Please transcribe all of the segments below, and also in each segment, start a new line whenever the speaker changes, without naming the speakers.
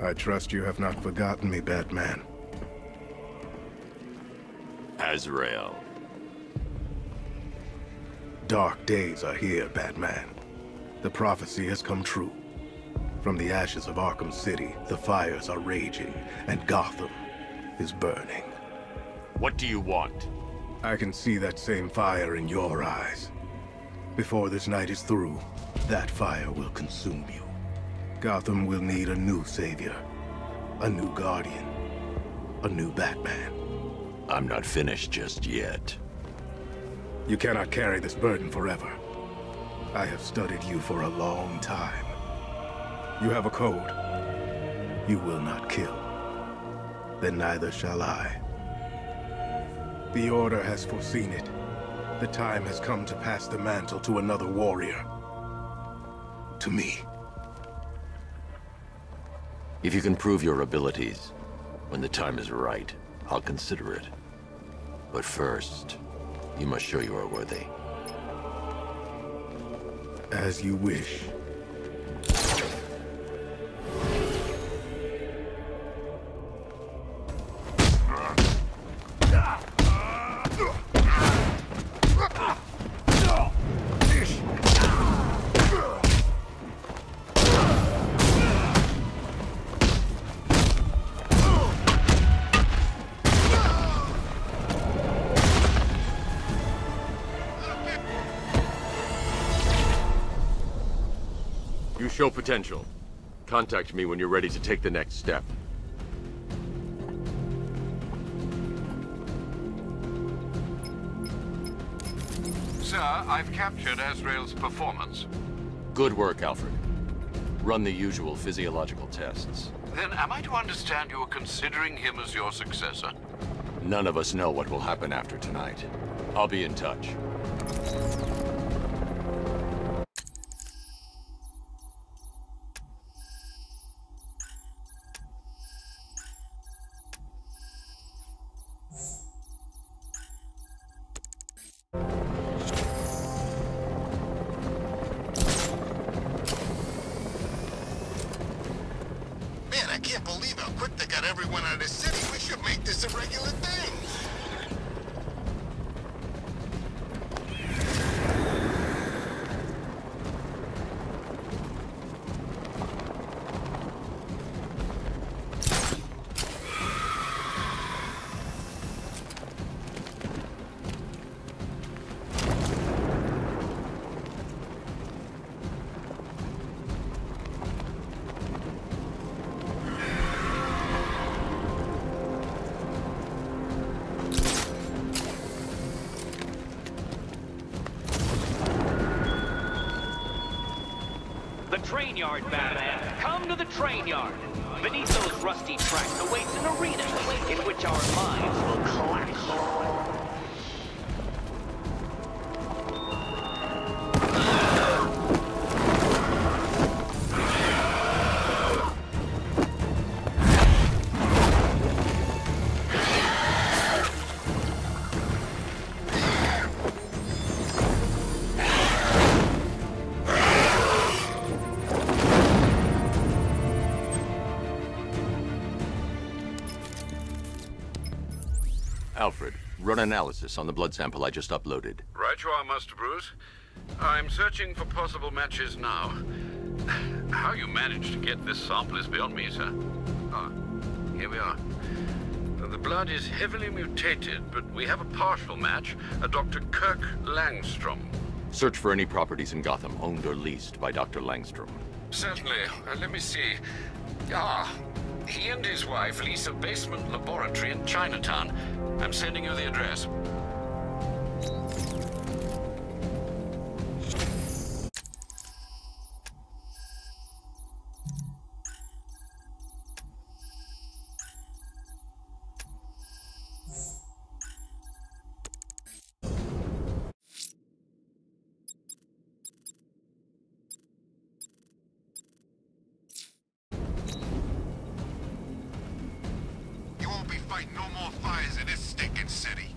I trust you have not forgotten me, Batman.
Azrael.
Dark days are here, Batman. The prophecy has come true. From the ashes of Arkham City, the fires are raging, and Gotham is burning.
What do you want?
I can see that same fire in your eyes. Before this night is through, that fire will consume you. Gotham will need a new savior, a new guardian, a new Batman.
I'm not finished just yet.
You cannot carry this burden forever. I have studied you for a long time. You have a code. You will not kill. Then neither shall I. The Order has foreseen it. The time has come to pass the mantle to another warrior. To me.
If you can prove your abilities, when the time is right, I'll consider it. But first, you must show you are worthy.
As you wish.
You show potential. Contact me when you're ready to take the next step.
Sir, I've captured Azrael's performance.
Good work, Alfred. Run the usual physiological tests.
Then am I to understand you are considering him as your successor?
None of us know what will happen after tonight. I'll be in touch.
I can't believe how quick they got everyone out of the city. We should make this a regular thing.
The train yard, Batman. Come to the train yard. Beneath those rusty tracks awaits an arena in which our minds will clash.
Alfred, run analysis on the blood sample I just uploaded.
Right you are, Master Bruce. I'm searching for possible matches now. How you managed to get this sample is beyond me, sir. Ah, here we are. The blood is heavily mutated, but we have a partial match, a Dr. Kirk Langstrom.
Search for any properties in Gotham owned or leased by Dr. Langstrom.
Certainly. Let me see. Ah, he and his wife lease a basement laboratory in Chinatown. I'm sending you the address.
You won't be fighting no more fires in this stinking city.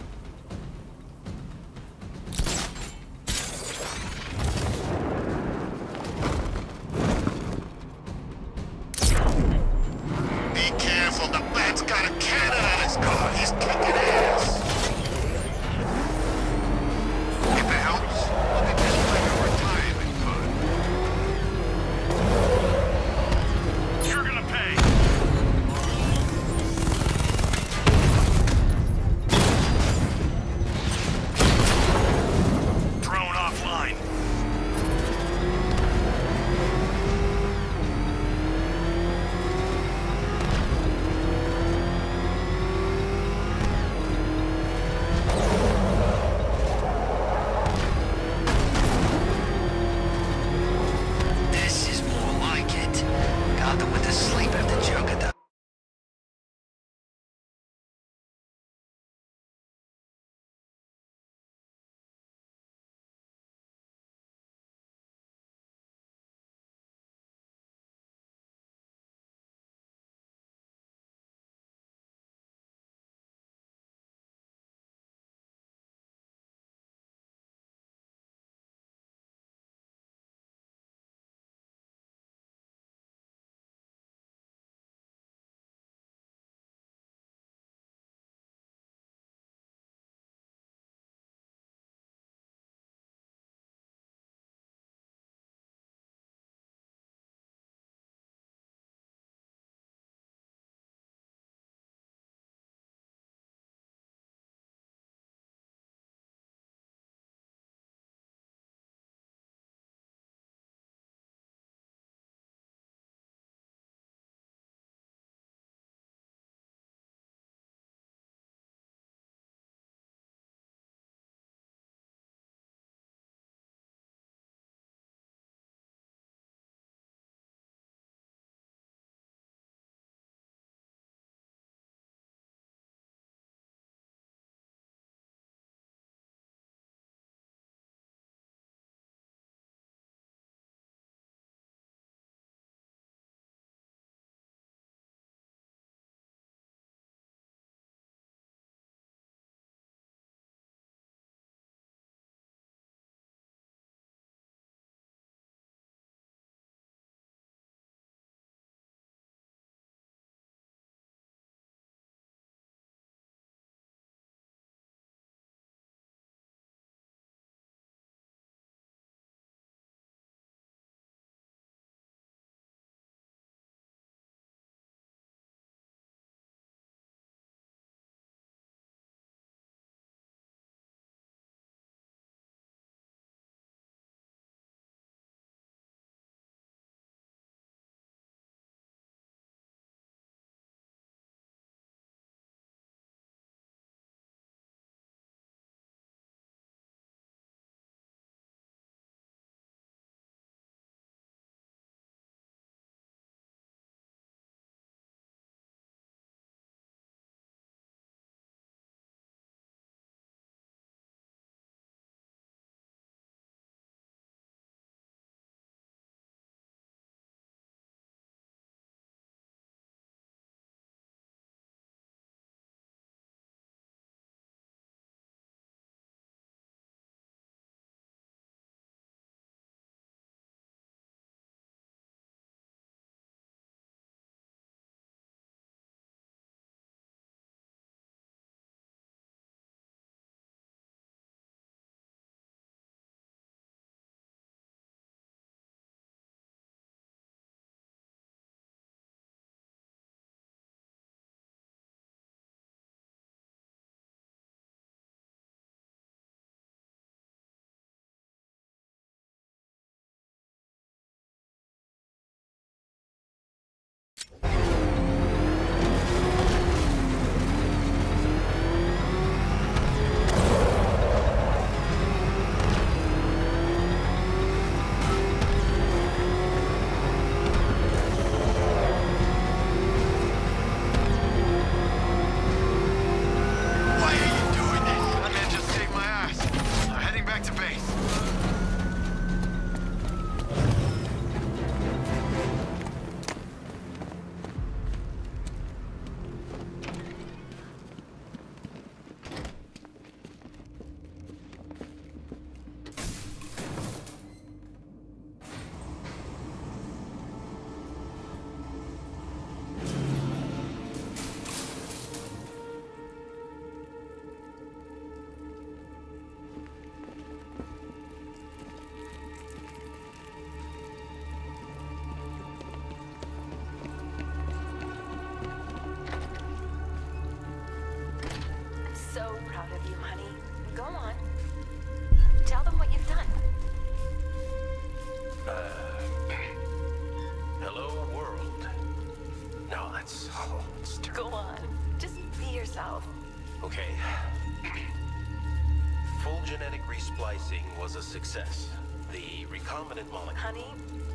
splicing was a success. The recombinant molecule...
Honey,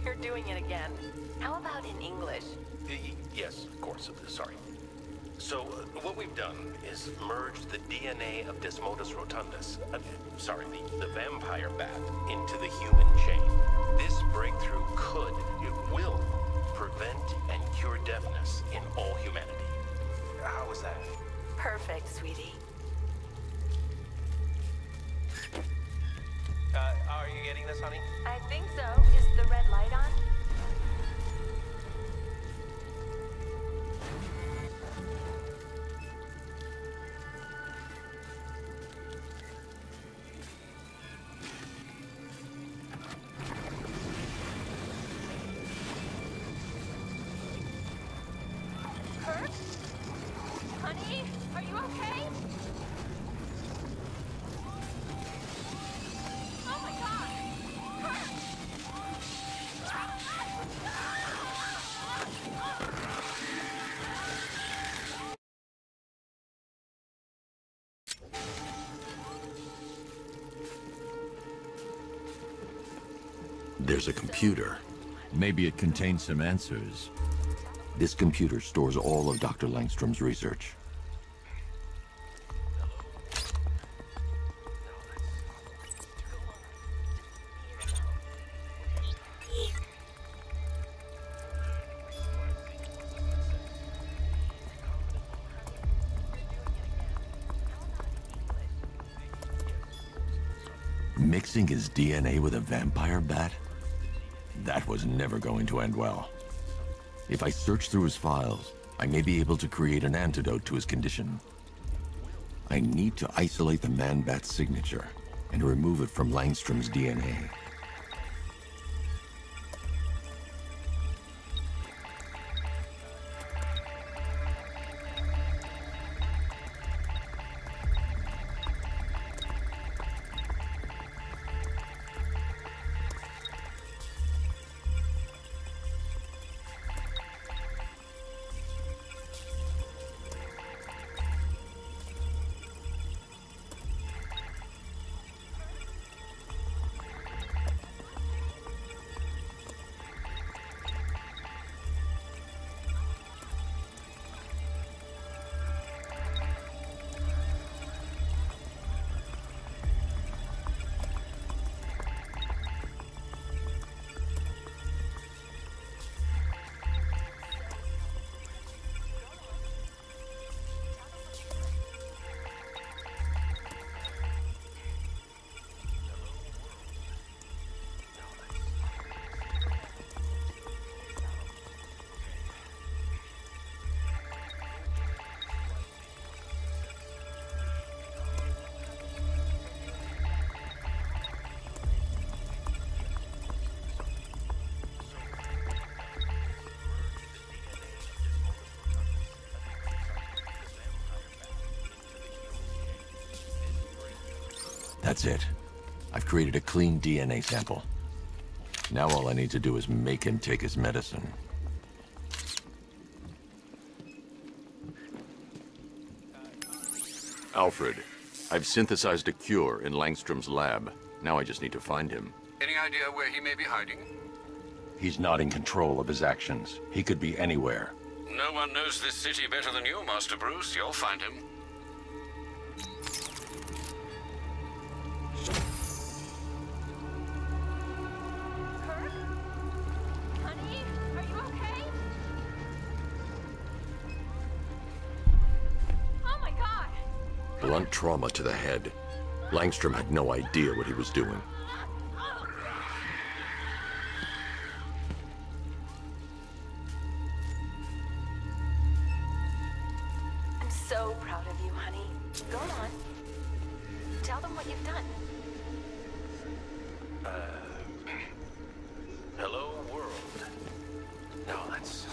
you're doing it again. How about in English?
Yes, of course. Sorry. So, what we've done is merged the DNA of Desmodus rotundus, the vampire bat, into the human chain. This breakthrough it will, prevent and cure deafness in all humanity. How was that?
Perfect, sweetie.
Are you getting this, honey?
I think so. Is the red light on? Kurt? Honey, are you okay? Oh my God! Kurt!
There's a computer. Maybe it contains some answers. This computer stores all of Dr. Langstrom's research. Mixing his DNA with a vampire bat? That was never going to end well. If I search through his files, I may be able to create an antidote to his condition. I need to isolate the man-bat's signature and remove it from Langstrom's DNA. That's it. I've created a clean DNA sample. Now all I need to do is make him take his medicine. Alfred, I've synthesized a cure in Langstrom's lab. Now I just need to find him.
Any idea where he may be hiding?
He's not in control of his actions. He could be anywhere.
No one knows this city better than you, Master Bruce. You'll find him.
Kurt? Honey, are you okay? Oh my God!
Blunt trauma to the head. Langstrom had no idea what he was doing.
I'm so proud of you, honey. Go on. Tell them what you've done.
Hello, world. No, that's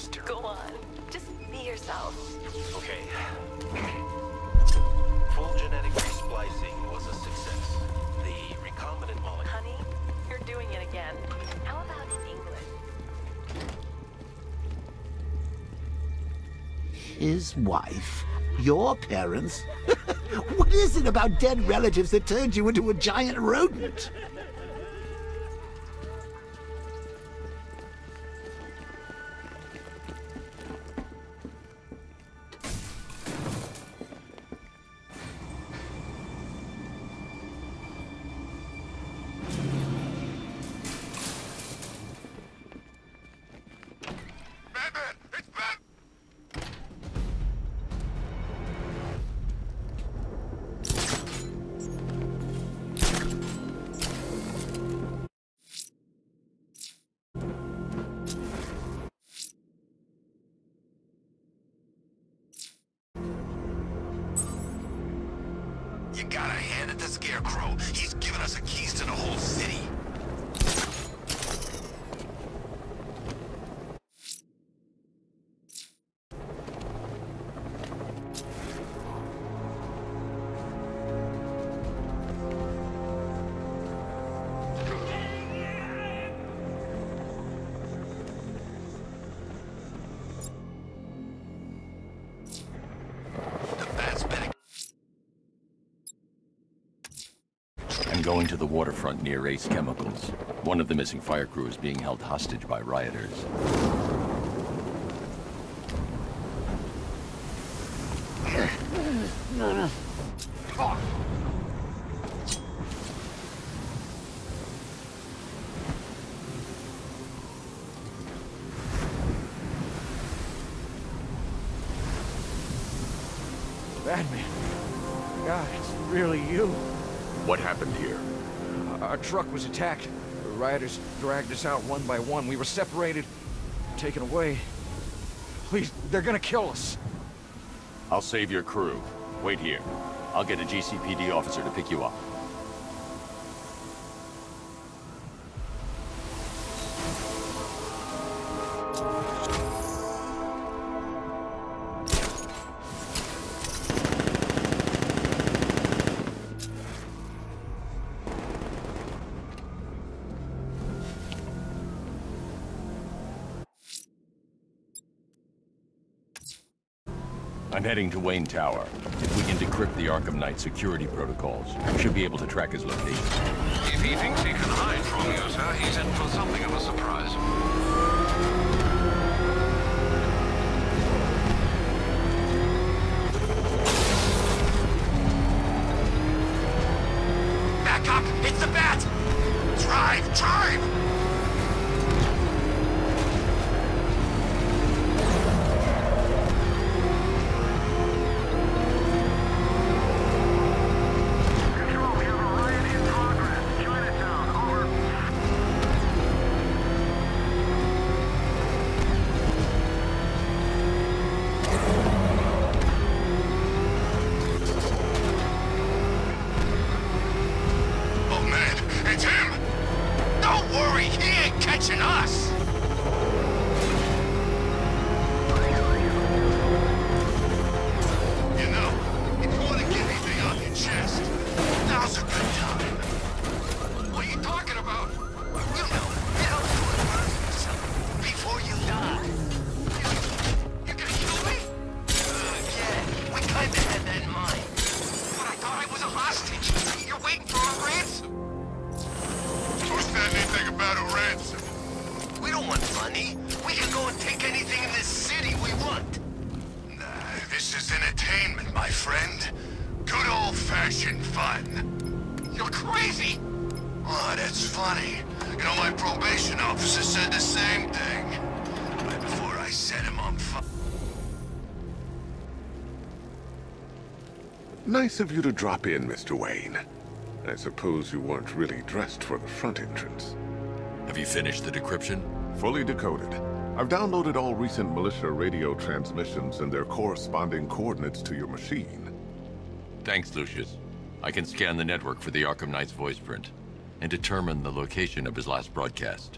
terrible.
Go on. Just be yourself.
Okay. Full genetic resplicing was a success. The recombinant molecule...
Honey, you're doing it again. How about in English?
His wife? Your parents? What is it about dead relatives that turned you into a giant rodent?
Batman! It's Bat! You gotta hand it to Scarecrow. He's given us the keys to the whole city. The Bat's better.
I'm going to the waterfront near Ace Chemicals. One of the missing fire crew is being held hostage by rioters.
Batman. God, it's really you.
What happened here?
Our truck was attacked. The rioters dragged us out one by one. We were separated, taken away. Please, they're gonna kill us.
I'll save your crew. Wait here. I'll get a GCPD officer to pick you up. I'm heading to Wayne Tower. If we can decrypt the Arkham Knight security protocols, we should be able to track his location.
If he thinks he can hide from you, sir, he's in for something of a surprise.
Back up! It's the Bat! Drive! Drive! Us! You know, if you want to get anything off your chest, now's a good time. What are you talking about? You know, it helps to immerse yourself before you die. You're gonna kill me? Yeah, we kinda had that in mind. But I thought I was a hostage. You're waiting for a ransom. Who said anything about a ransom? We don't want money. We can go and take anything in this city we want. Nah, this is entertainment, my friend. Good old-fashioned fun. You're crazy! Oh, that's funny. You know, my probation officer said the same thing. Right before I set him on fire.
Nice of you to drop in, Mr. Wayne. I suppose you weren't really dressed for the front entrance.
Have you finished the decryption?
Fully decoded. I've downloaded all recent militia radio transmissions and their corresponding coordinates to your machine.
Thanks, Lucius. I can scan the network for the Arkham Knight's voice print and determine the location of his last broadcast.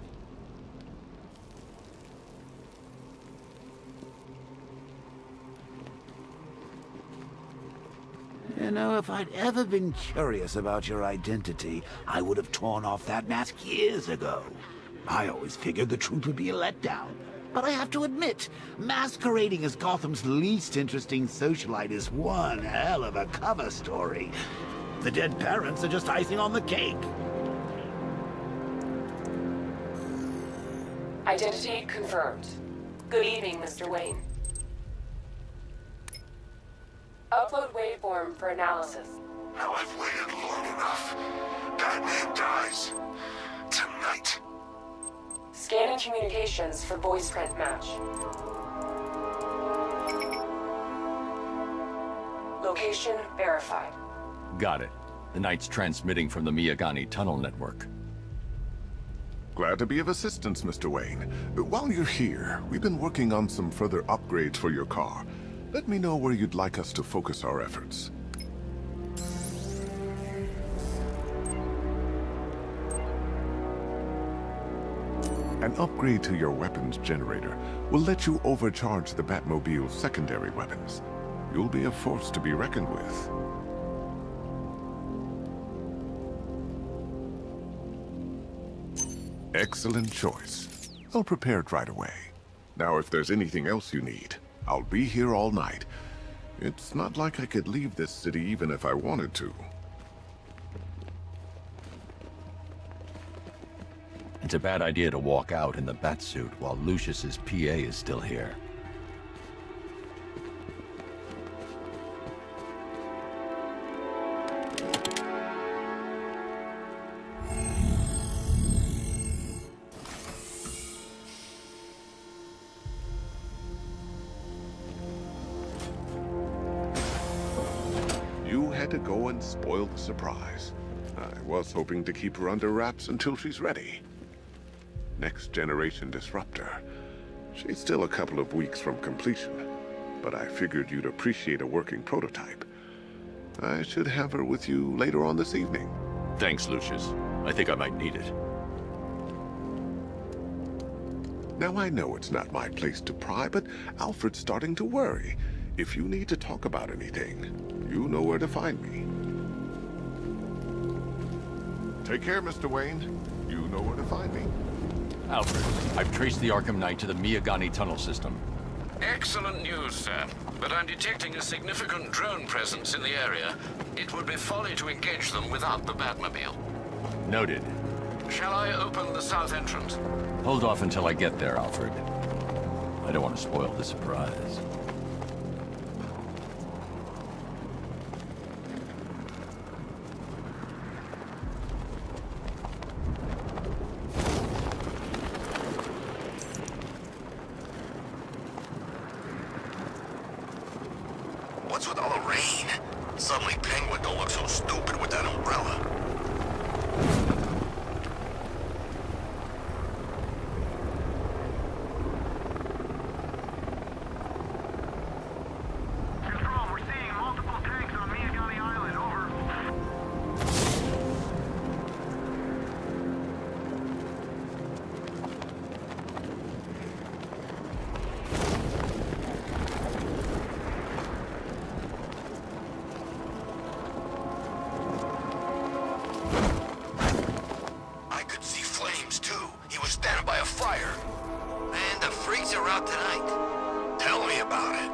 You know, if I'd ever been curious about your identity, I would have torn off that mask years ago. I always figured the truth would be a letdown. But I have to admit, masquerading as Gotham's least interesting socialite is one hell of a cover story. The dead parents are just icing on the cake.
Identity confirmed. Good evening, Mr. Wayne. Upload waveform for analysis.
Now I've waited long enough. Batman dies. Tonight.
Scanning communications for voice print match. Location verified.
Got it. The Knight's transmitting from the Miyagani tunnel network.
Glad to be of assistance, Mr. Wayne. While you're here, we've been working on some further upgrades for your car. Let me know where you'd like us to focus our efforts. An upgrade to your weapons generator will let you overcharge the Batmobile's secondary weapons. You'll be a force to be reckoned with. Excellent choice. I'll prepare it right away. Now, if there's anything else you need, I'll be here all night. It's not like I could leave this city even if I wanted to.
It's a bad idea to walk out in the Batsuit while Lucius's PA is still here.
You had to go and spoil the surprise. I was hoping to keep her under wraps until she's ready. Next generation disruptor. She's still a couple of weeks from completion, but I figured you'd appreciate a working prototype. I should have her with you later on this evening.
Thanks, Lucius. I think I might need it.
Now I know it's not my place to pry, but Alfred's starting to worry. If you need to talk about anything, you know where to find me. Take care, Mr. Wayne. You know where to find me.
Alfred, I've traced the Arkham Knight to the Miyagani tunnel system.
Excellent news, sir. But I'm detecting a significant drone presence in the area. It would be folly to engage them without the Batmobile.
Noted.
Shall I open the south entrance?
Hold off until I get there, Alfred. I don't want to spoil the surprise.
What's with all the rain? Suddenly Penguin don't look so stupid with that umbrella.
Control, we're seeing multiple tanks on Miyagani Island, over.
I could see flames too. He was standing by a fire. And the freaks are out tonight. Tell me about it.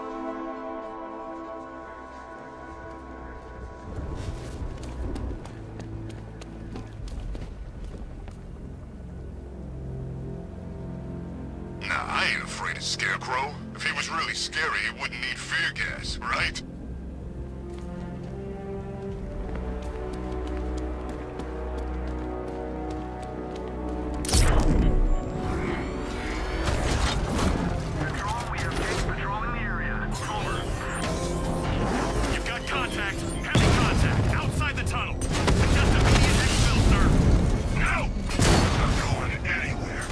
Nah, I ain't afraid of Scarecrow. If he was really scary, he wouldn't need fear gas, right?
Control, we have tanks patrolling the area. Over. You've got contact. Heavy contact. Outside the tunnel. Just immediate exfil, sir.
No! I'm not going anywhere.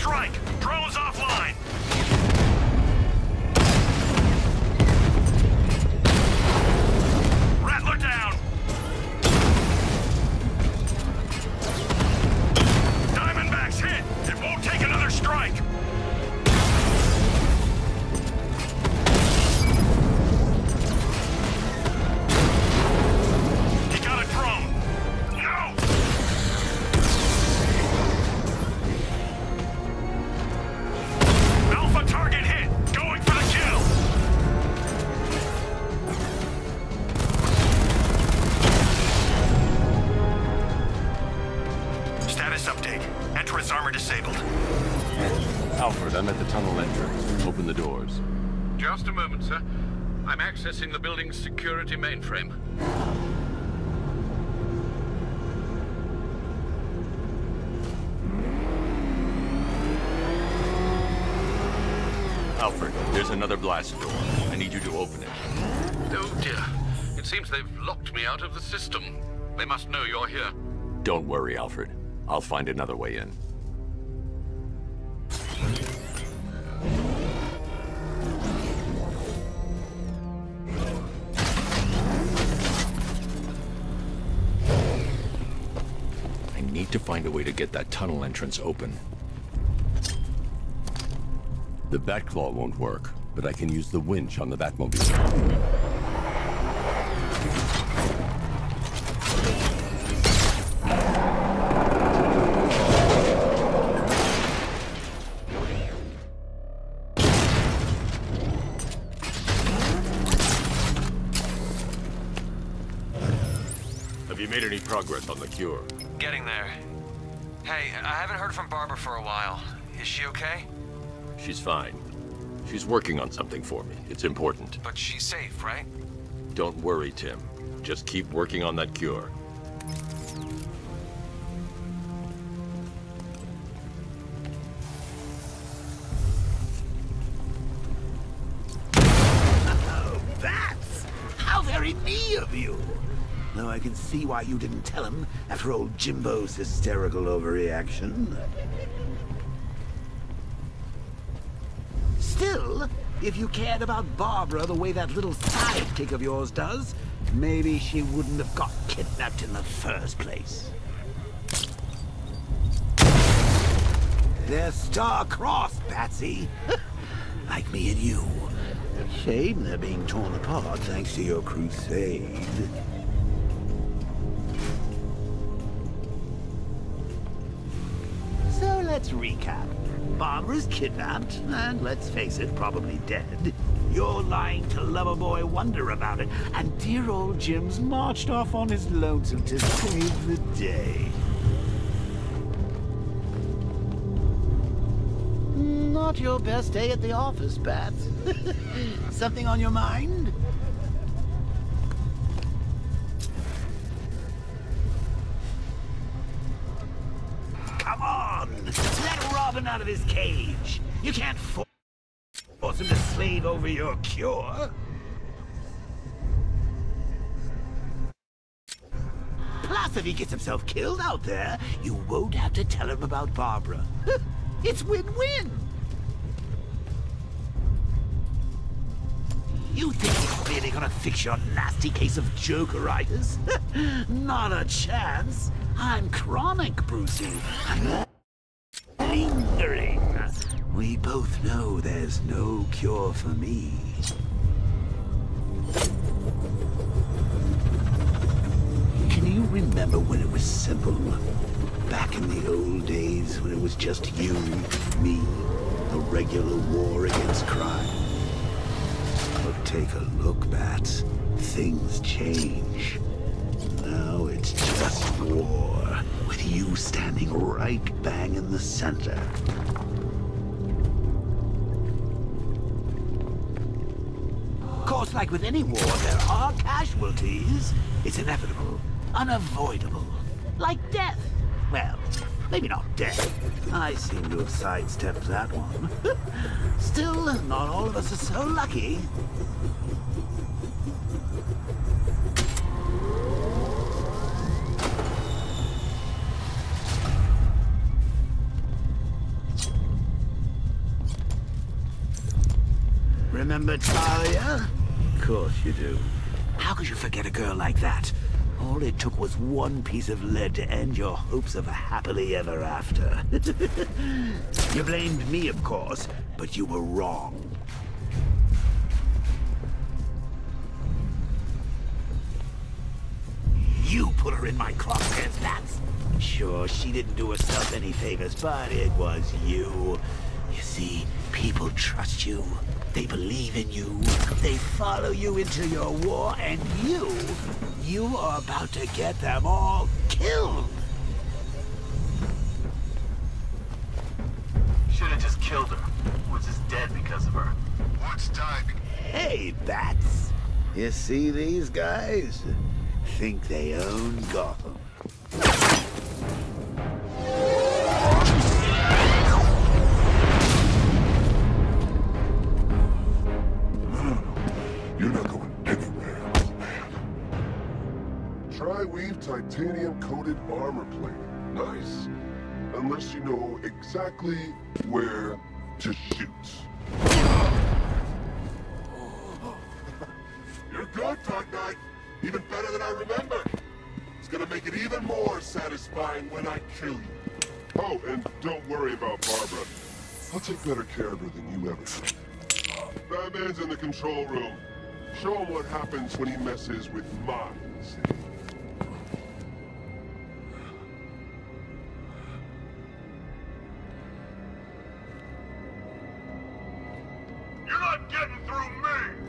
strike! Drones offline! Rattler down! Diamondback's hit! It won't take another strike! He got a drone! No! Alpha target hit! Going for the kill! Status update. Entrance armor disabled.
Alfred, I'm at the tunnel entrance. Open the doors.
Just a moment, sir. I'm accessing the building's security mainframe.
Alfred, there's another blast door. I need you to open it.
Oh dear. It seems they've locked me out of the system. They must know you're here.
Don't worry, Alfred. I'll find another way in. I need to find a way to get that tunnel entrance open. The Batclaw won't work, but I can use the winch on the Batmobile. Have you made any progress on the cure?
Getting there. Hey, I haven't heard from Barbara for a while. Is she okay?
She's fine. She's working on something for me. It's important.
But she's safe, right?
Don't worry, Tim. Just keep working on that cure.
Oh, bats! How very me of you! Though I can see why you didn't tell him after old Jimbo's hysterical overreaction. Still, if you cared about Barbara the way that little sidekick of yours does, maybe she wouldn't have got kidnapped in the first place. They're star-crossed, Patsy. Like me and you. Shame they're being torn apart thanks to your crusade. So let's recap. Barbara's kidnapped, and let's face it, probably dead. You're lying to Loverboy Wonder about it, and dear old Jim's marched off on his lonesome to save the day. Not your best day at the office, Bats. Something on your mind? Come on! Let Robin out of his cage! You can't force him to slave over your cure! Plus, if he gets himself killed out there, you won't have to tell him about Barbara. It's win-win! You think he's really gonna fix your nasty case of Jokeritis? Not a chance! I'm chronic, Brucey. I'm lingering. We both know there's no cure for me. Can you remember when it was simple? Back in the old days when it was just you, me, a regular war against crime? But take a look, Bats. Things change. Now it's just war, with you standing right bang in the center. Of course, like with any war, there are casualties. It's inevitable, unavoidable. Like death. Well, maybe not death. I seem to have sidestepped that one. Still, not all of us are so lucky. remember Talia? Of course you do. How could you forget a girl like that? All it took was one piece of lead to end your hopes of a happily ever after. You blamed me, of course, but you were wrong. You put her in my crosshairs, Lance. Sure, she didn't do herself any favors, but it was you. You see, people trust you. They believe in you. They follow you into your war, and you are about to get them all killed.
Should have just killed her. Woods is dead because of her.
Woods died.
Hey, Bats. You see these guys? Think they own Gotham.
You're not going anywhere, man. Tri-weave titanium-coated armor plate. Nice. Unless you know exactly where to shoot. You're good, Dark Knight. Even better than I remember. It's gonna make it even more satisfying when I kill you. Oh, and don't worry about Barbara. I'll take better care of her than you ever did. Batman's in the control room. Show him what happens when he messes with minds.
You're not getting through me!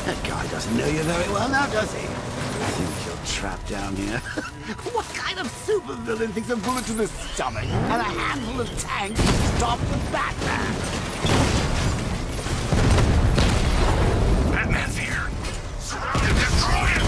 That guy doesn't know you very well now, does he? I think you're trapped down here. What kind of supervillain thinks a bullet to the stomach and a handful of tanks stop the Batman?
Batman's here! Surround and destroy him!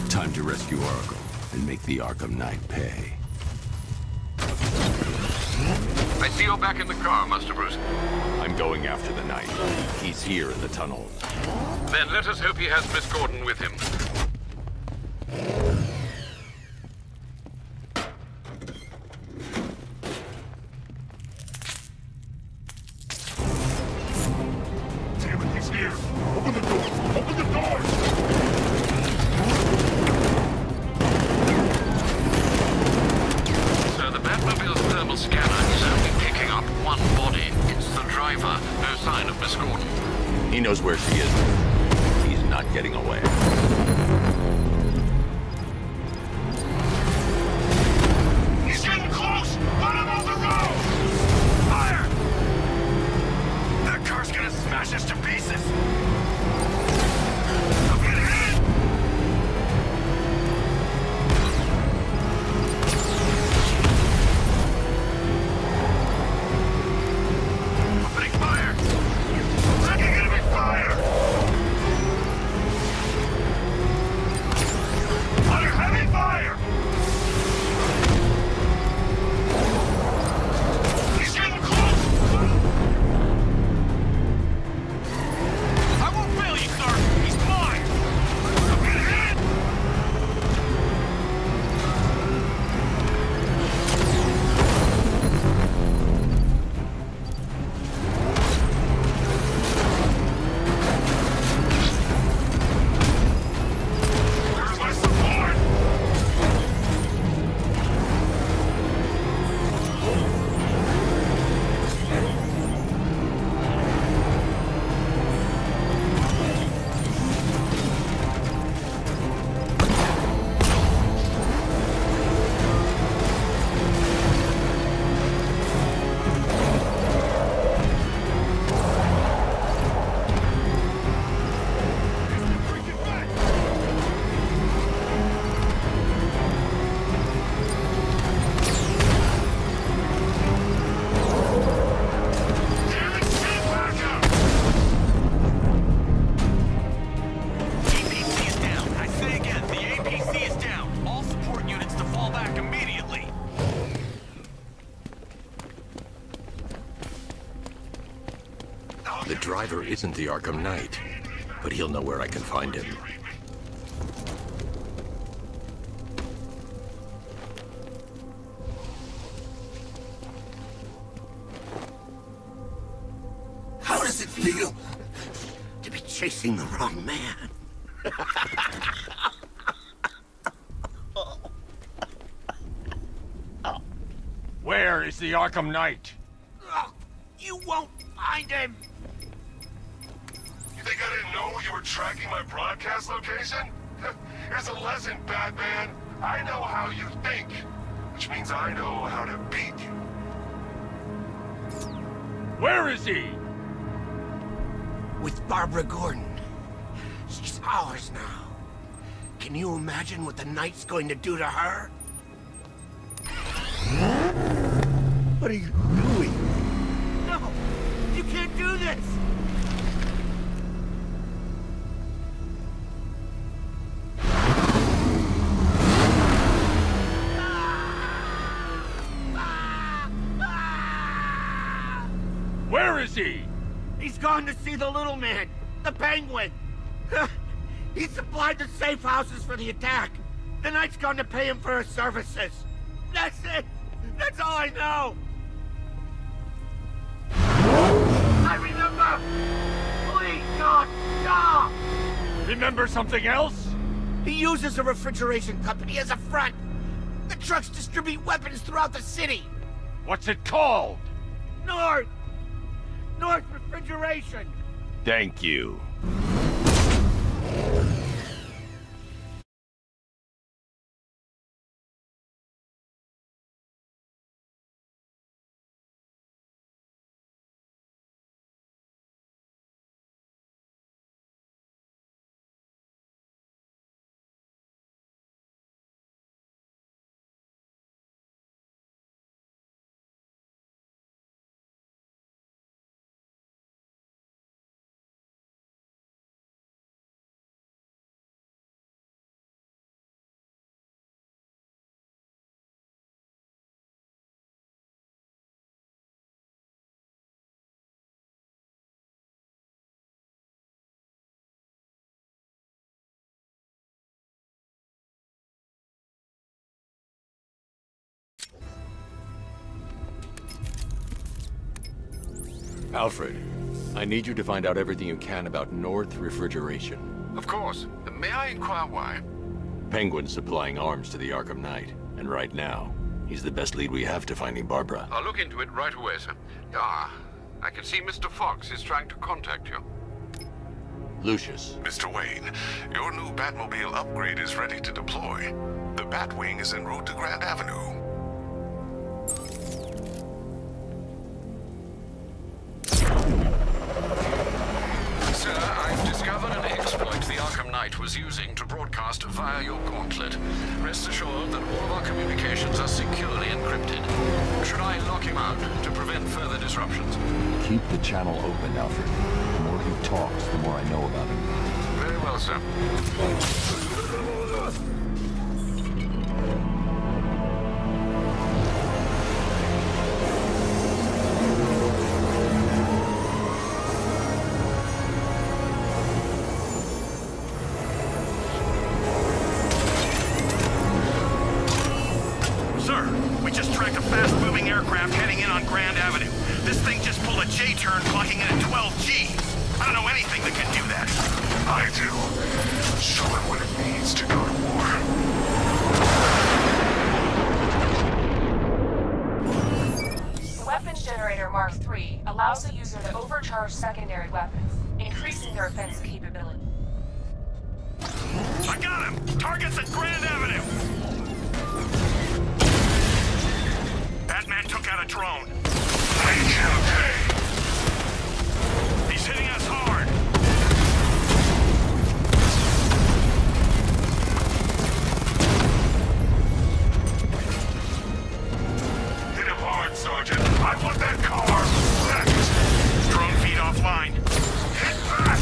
Time to rescue Arkham and make the Arkham Knight pay.
I see you're back in the car, Master Bruce.
I'm going after the Knight. He's here in the tunnel.
Then let us hope he has Miss Gordon with him.
driver isn't the Arkham Knight, but he'll know where I can find him.
How does it feel to be chasing the wrong man?
Where is the Arkham Knight?
Oh, you won't find him!
You think I didn't know you were tracking my broadcast location? Here's a lesson, Batman. I know how you think, which means I know how to beat you.
Where is he?
With Barbara Gordon. She's ours now. Can you imagine what the Knight's going to do to her? What are you doing? No! You can't do this!
Where is he?
He's gone to see the little man, the Penguin. He supplied the safe houses for the attack. The Knight's gone to pay him for his services. That's it. That's all I know. I remember. Please, God, stop.
Remember something else?
He uses a refrigeration company as a front. The trucks distribute weapons throughout the city.
What's it called?
North Refrigeration.
Thank you.
Alfred, I need you to find out everything you can about North Refrigeration.
Of course. May I inquire why?
Penguin's supplying arms to the Arkham Knight, and right now, he's the best lead we have to finding Barbara.
I'll look into it right away, sir. Ah, I can see Mr. Fox is trying to contact you.
Lucius.
Mr. Wayne, your new Batmobile upgrade is ready to deploy. The Batwing is en route to Grand Avenue.
Sir, I've discovered an exploit the Arkham Knight was using to broadcast via your gauntlet. Rest assured that all of our communications are securely encrypted. Should I lock him out to prevent further disruptions?
Keep the channel open, Alfred. The more he talks, the more I know about him.
Very well, sir.
We just tracked a fast-moving aircraft heading in on Grand Avenue. This thing just pulled a J-turn, clocking in at 12 G. I don't know anything that can do that. I do. Show it what it means to go to war.
Weapons Generator Mark III allows the user to overcharge secondary weapons, increasing their offensive capability.
I got him! Target's at Grand Avenue! Batman took out a drone. Okay. He's hitting us hard. Hit him hard, Sergeant. I want that car wrecked. Drone feed offline. Hit back!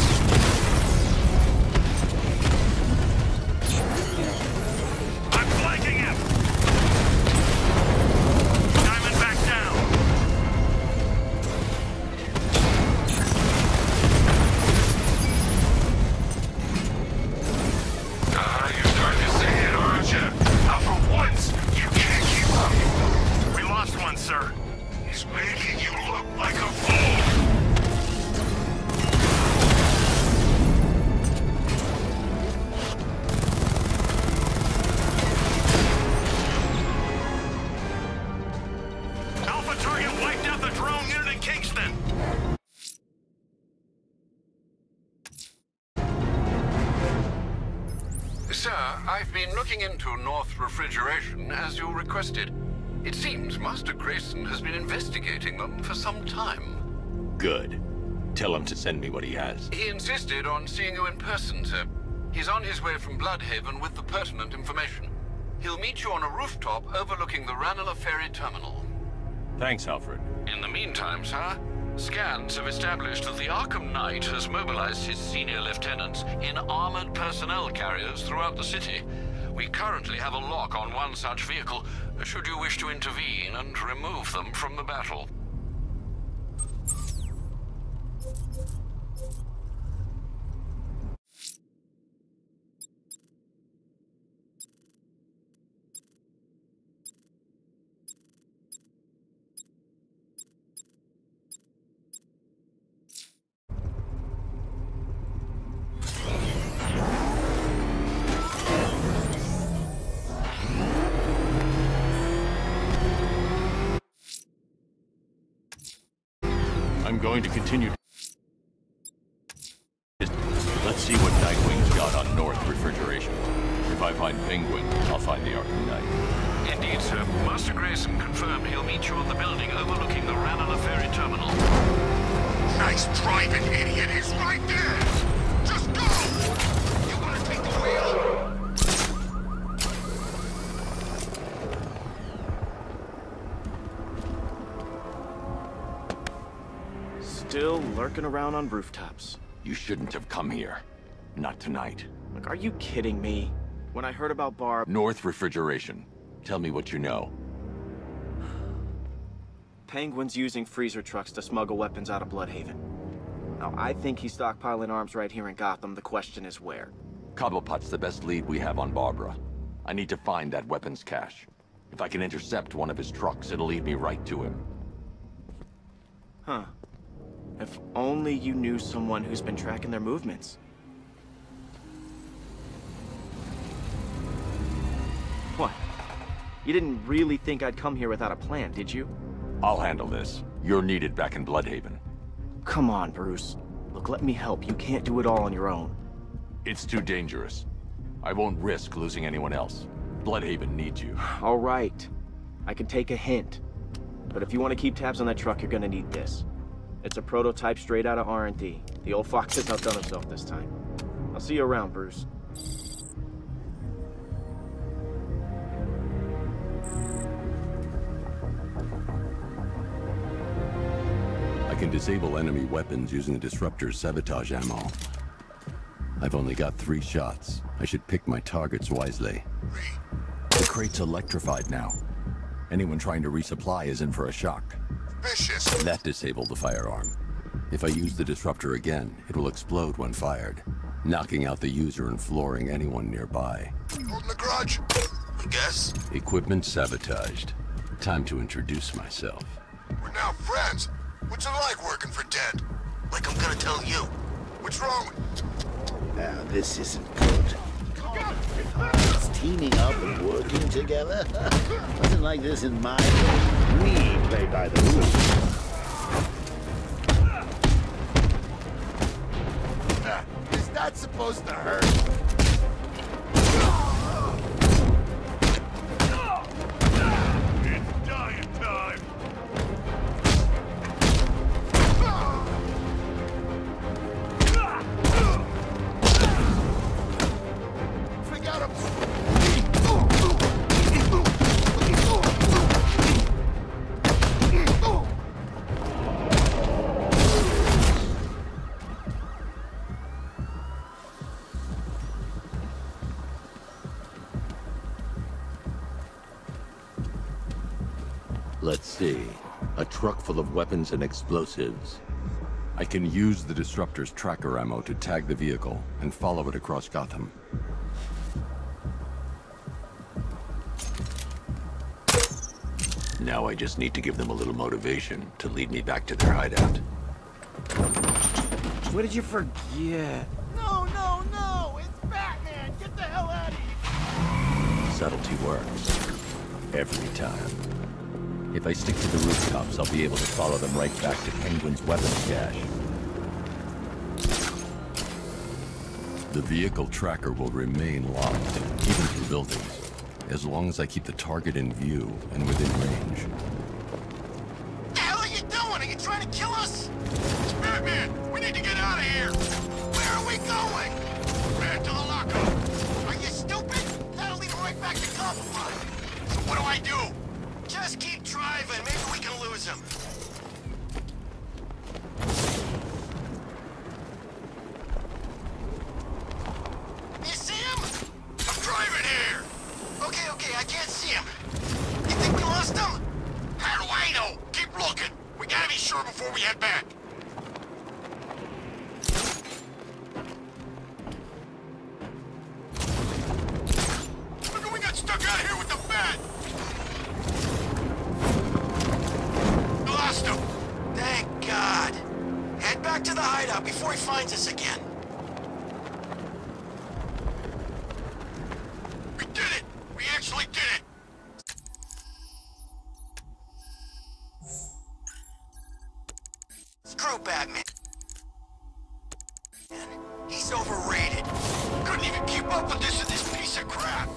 I've been looking into North Refrigeration as you requested. It seems Master Grayson has been investigating them for some time.
Good. Tell him to send me what he has.
He insisted on seeing you in person, sir. He's on his way from Bloodhaven with the pertinent information. He'll meet you on a rooftop overlooking the Ranelagh Ferry Terminal.
Thanks, Alfred.
In the meantime, sir, scans have established that the ARKHAM Knight has mobilized his senior lieutenants in armored personnel carriers throughout the city. We currently have a lock on one such vehicle, should you wish to intervene and remove them from the battle.
I'm going to continue. Let's see what Nightwing's got on North Refrigeration. If I find Penguin, I'll find the ARKHAM Knight.
Indeed, sir. Master Grayson confirmed he'll meet you on the building overlooking the Ranelagh Ferry Terminal.
Nice driving, idiot. He's right there. Just go. You want to take the wheel?
Still lurking around on rooftops.
You shouldn't have come here. Not tonight.
Look, are you kidding me? When I heard about Barb...
North Refrigeration. Tell me what you know.
Penguin's using freezer trucks to smuggle weapons out of Bloodhaven. Now, I think he's stockpiling arms right here in Gotham. The question is where.
Cobblepot's the best lead we have on Barbara. I need to find that weapons cache. If I can intercept one of his trucks, it'll lead me right to him.
Huh. If only you knew someone who's been tracking their movements. What? You didn't really think I'd come here without a plan, did you?
I'll handle this. You're needed back in Bloodhaven.
Come on, Bruce. Look, let me help. You can't do it all on your own.
It's too dangerous. I won't risk losing anyone else. Bloodhaven needs you.
All right. I can take a hint. But if you want to keep tabs on that truck, you're gonna need this. It's a prototype straight out of R&D. The old fox has outdone himself this time. I'll see you around, Bruce.
I can disable enemy weapons using the disruptor's sabotage ammo. I've only got 3 shots. I should pick my targets wisely. The crate's electrified now. Anyone trying to resupply is in for a shock.
Vicious.
That disabled the firearm. If I use the disruptor again, it will explode when fired, knocking out the user and flooring anyone nearby.
Holding a grudge, I guess.
Equipment sabotaged. Time to introduce myself.
We're now friends. What's it like working for Dent? Like I'm gonna tell you. What's wrong?
Now, this isn't good. It's teaming up and working together. Wasn't like this in my day. We play by the rules.
Is that supposed to hurt? It's dying time. Forgot him.
Let's see. A truck full of weapons and explosives. I can use the disruptor's tracker ammo to tag the vehicle and follow it across Gotham. Now I just need to give them a little motivation to lead me back to their hideout.
What did you forget?
No, no, no! It's Batman! Get the hell out of here!
Subtlety works. Every time. If I stick to the rooftops, I'll be able to follow them right back to Penguin's weapons cache. The vehicle tracker will remain locked, even through buildings, as long as I keep the target in view and within range.
What the hell are you doing? Are you trying to kill us? It's Batman! We need to get out of here! Where are we going? Back to the lockup! Are you stupid? That'll lead right back to Copperpot! So what do I do? Just keep driving. Maybe we can lose him. You see him? I'm driving here! Okay, I can't see him. You think we lost him? How do I know? Keep looking. We gotta be sure before we head back. Look at we got stuck out here with the bat! We lost him! Thank God. Head back to the hideout before he finds us again. We did it! We actually did it! Screw Batman. He's overrated. Couldn't even keep up with this piece of crap.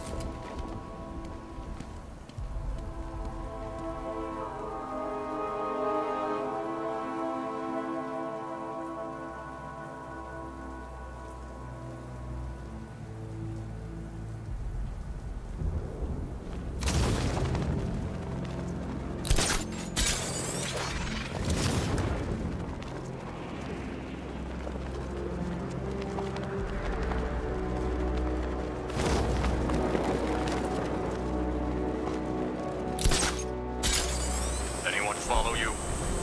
Follow you?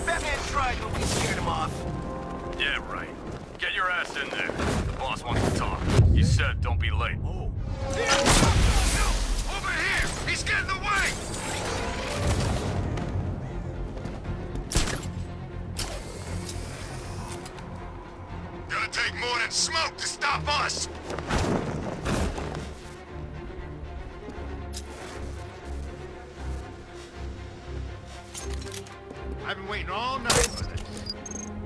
Batman tried, but we scared him off.
Yeah, right. Get your ass in there. The boss wants to talk. He said don't be late.
Oh.
Over here! He's getting away!
Gonna take more than smoke to stop us. I've been waiting all night for this.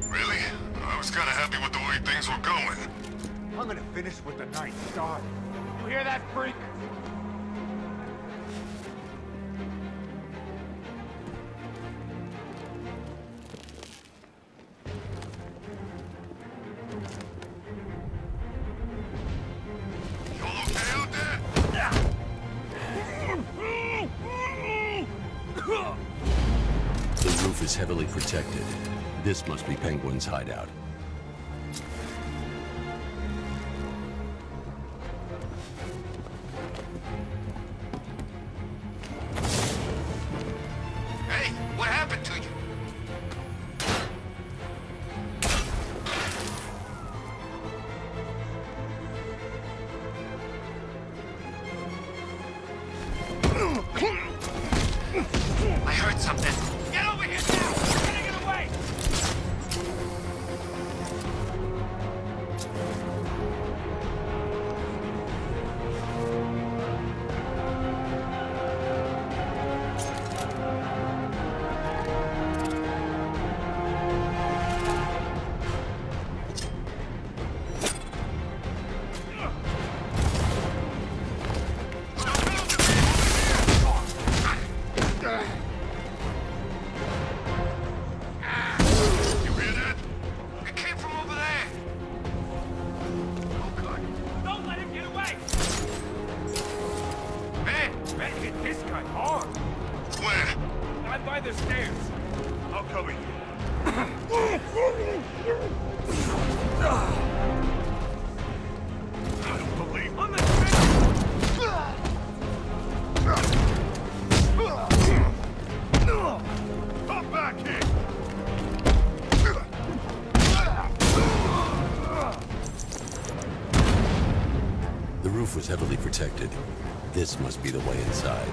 Really? I was kind of happy with the way things were going.
I'm gonna finish what the night started. You hear that, freak?
You all okay out there?
The roof is heavily protected. This must be Penguin's hideout.
Hey, what happened to you? I heard something. Get over here now! We're getting it away! You hear that? It came from over there. Oh, God.
Don't let him get away!
Man,
Man hit this guy hard.
where?
I'm by the stairs.
I'll cover you. I don't believe
On the stairs!
Come back here!
The roof was heavily protected. This must be the way inside.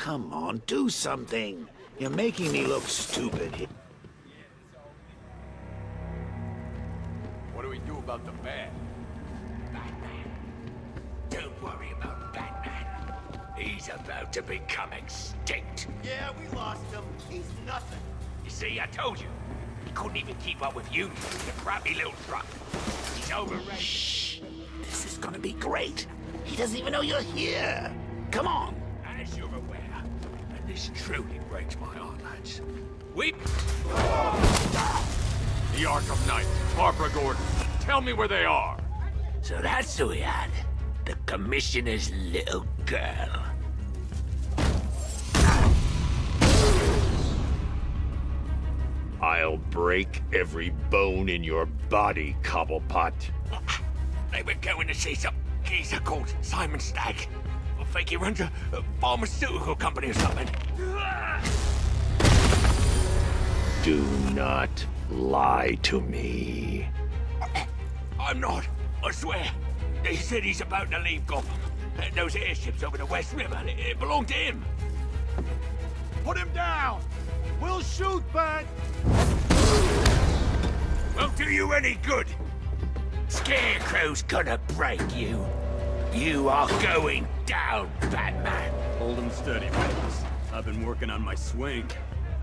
come on, do something. You're making me look stupid here.
What do we do about the man?
Batman. Don't worry about Batman. He's about to become extinct.
Yeah, we lost him. He's nothing.
You see, I told you. He couldn't even keep up with you, the crappy little truck. He's overrated.
Shh. This is gonna be great. He doesn't even know you're here. Come on.
As you're aware, and this truly breaks my heart, lads, we...
The Arkham Knight, Barbara Gordon. Tell me where they are.
So that's who we had. The Commissioner's little girl.
I'll break every bone in your body, Cobblepot.
They were going to see some geezer called Simon Stagg. I think he runs a pharmaceutical company or something.
Do not lie to me.
I'm not, I swear. They said he's about to leave Gotham. Those airships over the West River, it belonged to him.
Put him down! We'll shoot, Bat!
Won't do you any good. Scarecrow's gonna break you. You are going down, Batman.
Hold him steady, fellas. I've been working on my swing.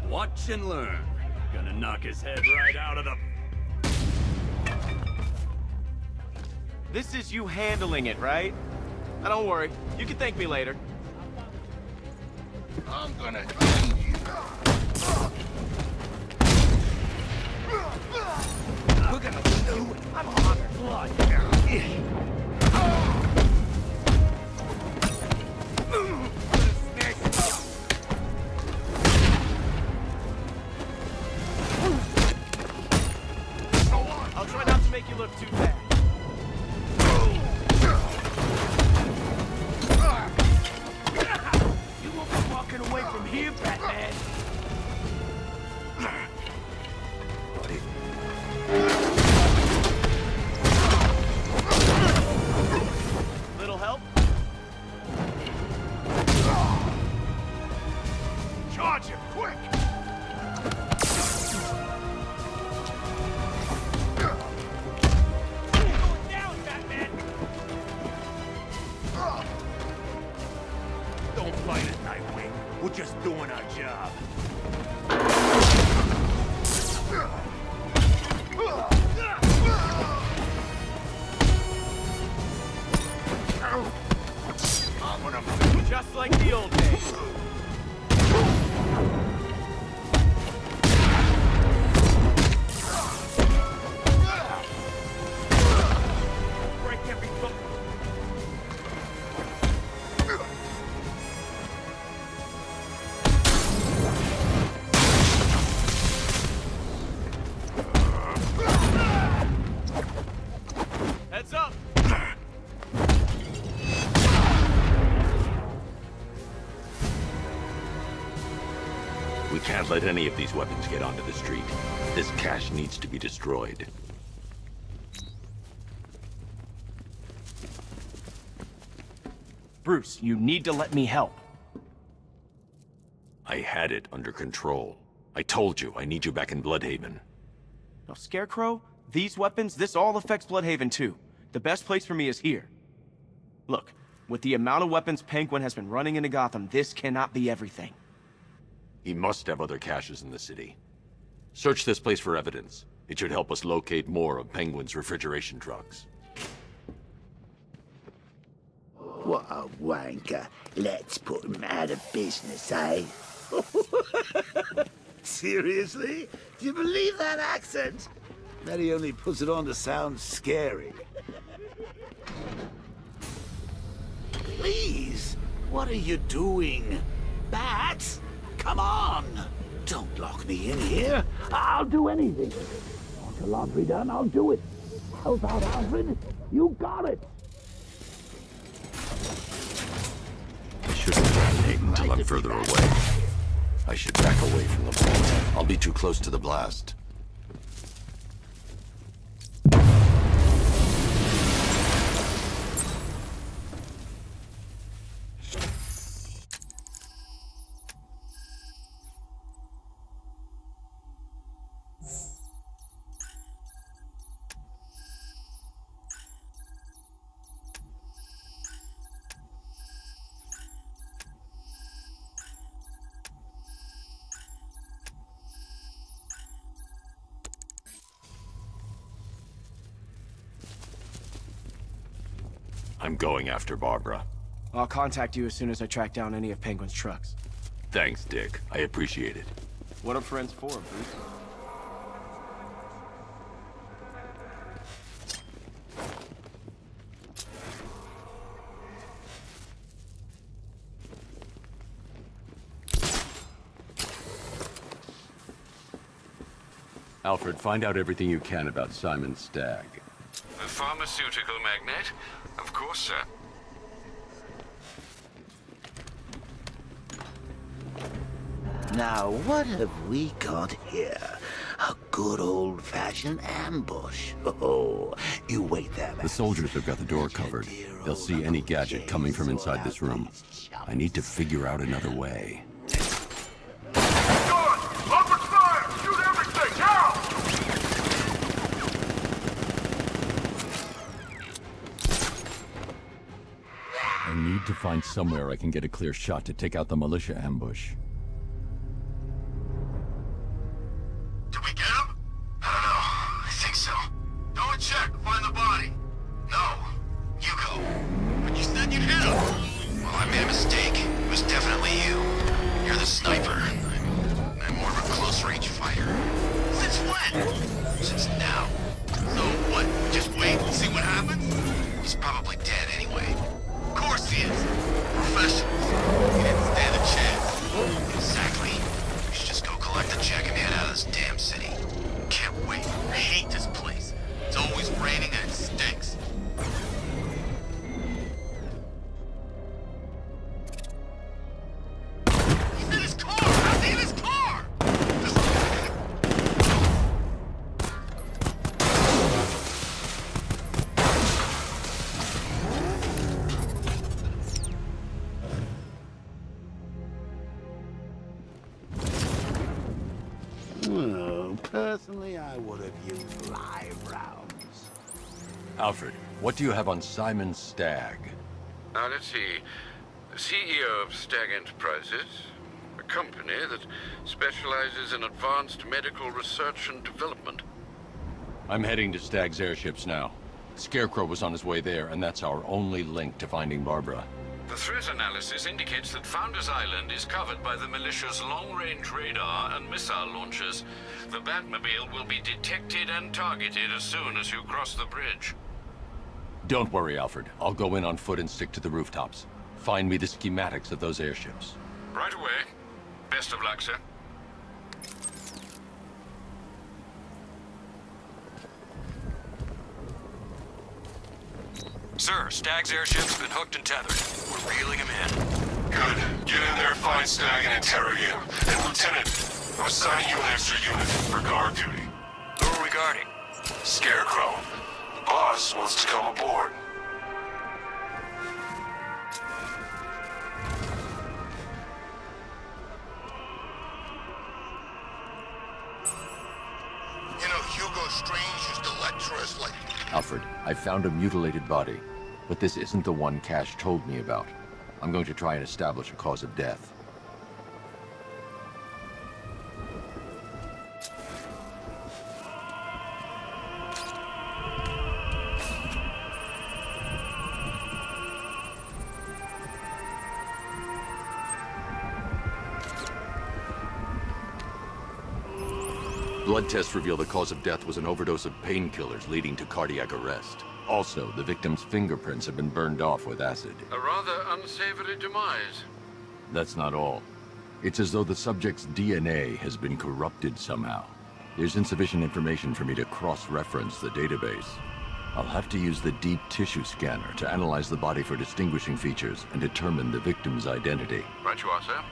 Watch and learn. Gonna knock his head right out of the...
This is you handling it, right? Now don't worry. You can thank me later.
I'm gonna end you. We're gonna do it. I'm on blood.
I'll try not to make you look too bad.
You won't be walking away from here, Batman.
Little help?
Charge him, quick! Going down, Batman! Don't fight it, Nightwing. We're just doing our job.
Just like the old days.
Break every book.
Heads up.
We can't let any of these weapons get onto the street. This cache needs to be destroyed.
Bruce, you need to let me help.
I had it under control. I told you, I need you back in Bloodhaven.
Now, Scarecrow, these weapons, this all affects Bloodhaven too. The best place for me is here. Look, with the amount of weapons Penguin has been running into Gotham, this cannot be everything.
He must have other caches in the city. Search this place for evidence. It should help us locate more of Penguin's refrigeration drugs.
What a wanker. Let's put him out of business, eh? Seriously? Do you believe that accent? That he only puts it on to sound scary. Please, what are you doing? Bat? Come on! Don't lock me in here. I'll do anything. Want your laundry done? I'll do it. Help out, Alfred. You got it.
I shouldn't detonate until I'm further away. I should back away from the vault. I'll be too close to the blast. I'm going after Barbara.
I'll contact you as soon as I track down any of Penguin's trucks.
Thanks, Dick. I appreciate it.
What are friends for, Bruce?
Alfred, find out everything you can about Simon Stagg.
The pharmaceutical magnate? Of course, sir.
Now, what have we got here? A good old-fashioned ambush. Oh, you wait there, man.
The soldiers have got the door covered. They'll see any gadget coming from inside this room. I need to figure out another way. I need to find somewhere I can get a clear shot to take out the militia ambush.
Did we get him? I don't know. I think so. Go and check. Find the body. No. You go. But you said you'd hit him. Well, I made a mistake. It was definitely you. You're the sniper. I'm more of a close-range fighter. Since when? Since now. So what? Just wait and see what happens? He's probably dead anyway. Of course he is. Professionals. He didn't stand a chance. Exactly. We should just go collect the check and head out of this damn city. Can't wait. I hate this place. It's always raining and it stinks. He's in his car! How's he in his car?
Well, personally, I would have used live rounds.
Alfred, what do you have on Simon Stagg?
Now, let's see. The CEO of Stagg Enterprises, a company that specializes in advanced medical research and development.
I'm heading to Stagg's airships now. Scarecrow was on his way there, and that's our only link to finding Barbara.
The threat analysis indicates that Founders Island is covered by the militia's long-range radar and missile launchers. The Batmobile will be detected and targeted as soon as you cross the bridge.
Don't worry, Alfred. I'll go in on foot and stick to the rooftops. Find me the schematics of those airships.
Right away. Best of luck, sir.
Sir, Stagg's airship's been hooked and tethered. We're reeling him in.
Good. Get in there, find Stagg, and interrogate him. And Lieutenant, I'm assigning you an extra unit for guard duty.
Who are we guarding?
Scarecrow. The boss wants to come aboard.
You know, Hugo Strange used to lecture us like...
Alfred, I found a mutilated body, but this isn't the one Cash told me about. I'm going to try and establish a cause of death. Blood tests reveal the cause of death was an overdose of painkillers leading to cardiac arrest. Also, the victim's fingerprints have been burned off with acid.
A rather unsavory demise.
That's not all. It's as though the subject's DNA has been corrupted somehow. There's insufficient information for me to cross-reference the database. I'll have to use the deep tissue scanner to analyze the body for distinguishing features and determine the victim's identity.
Right you are, sir.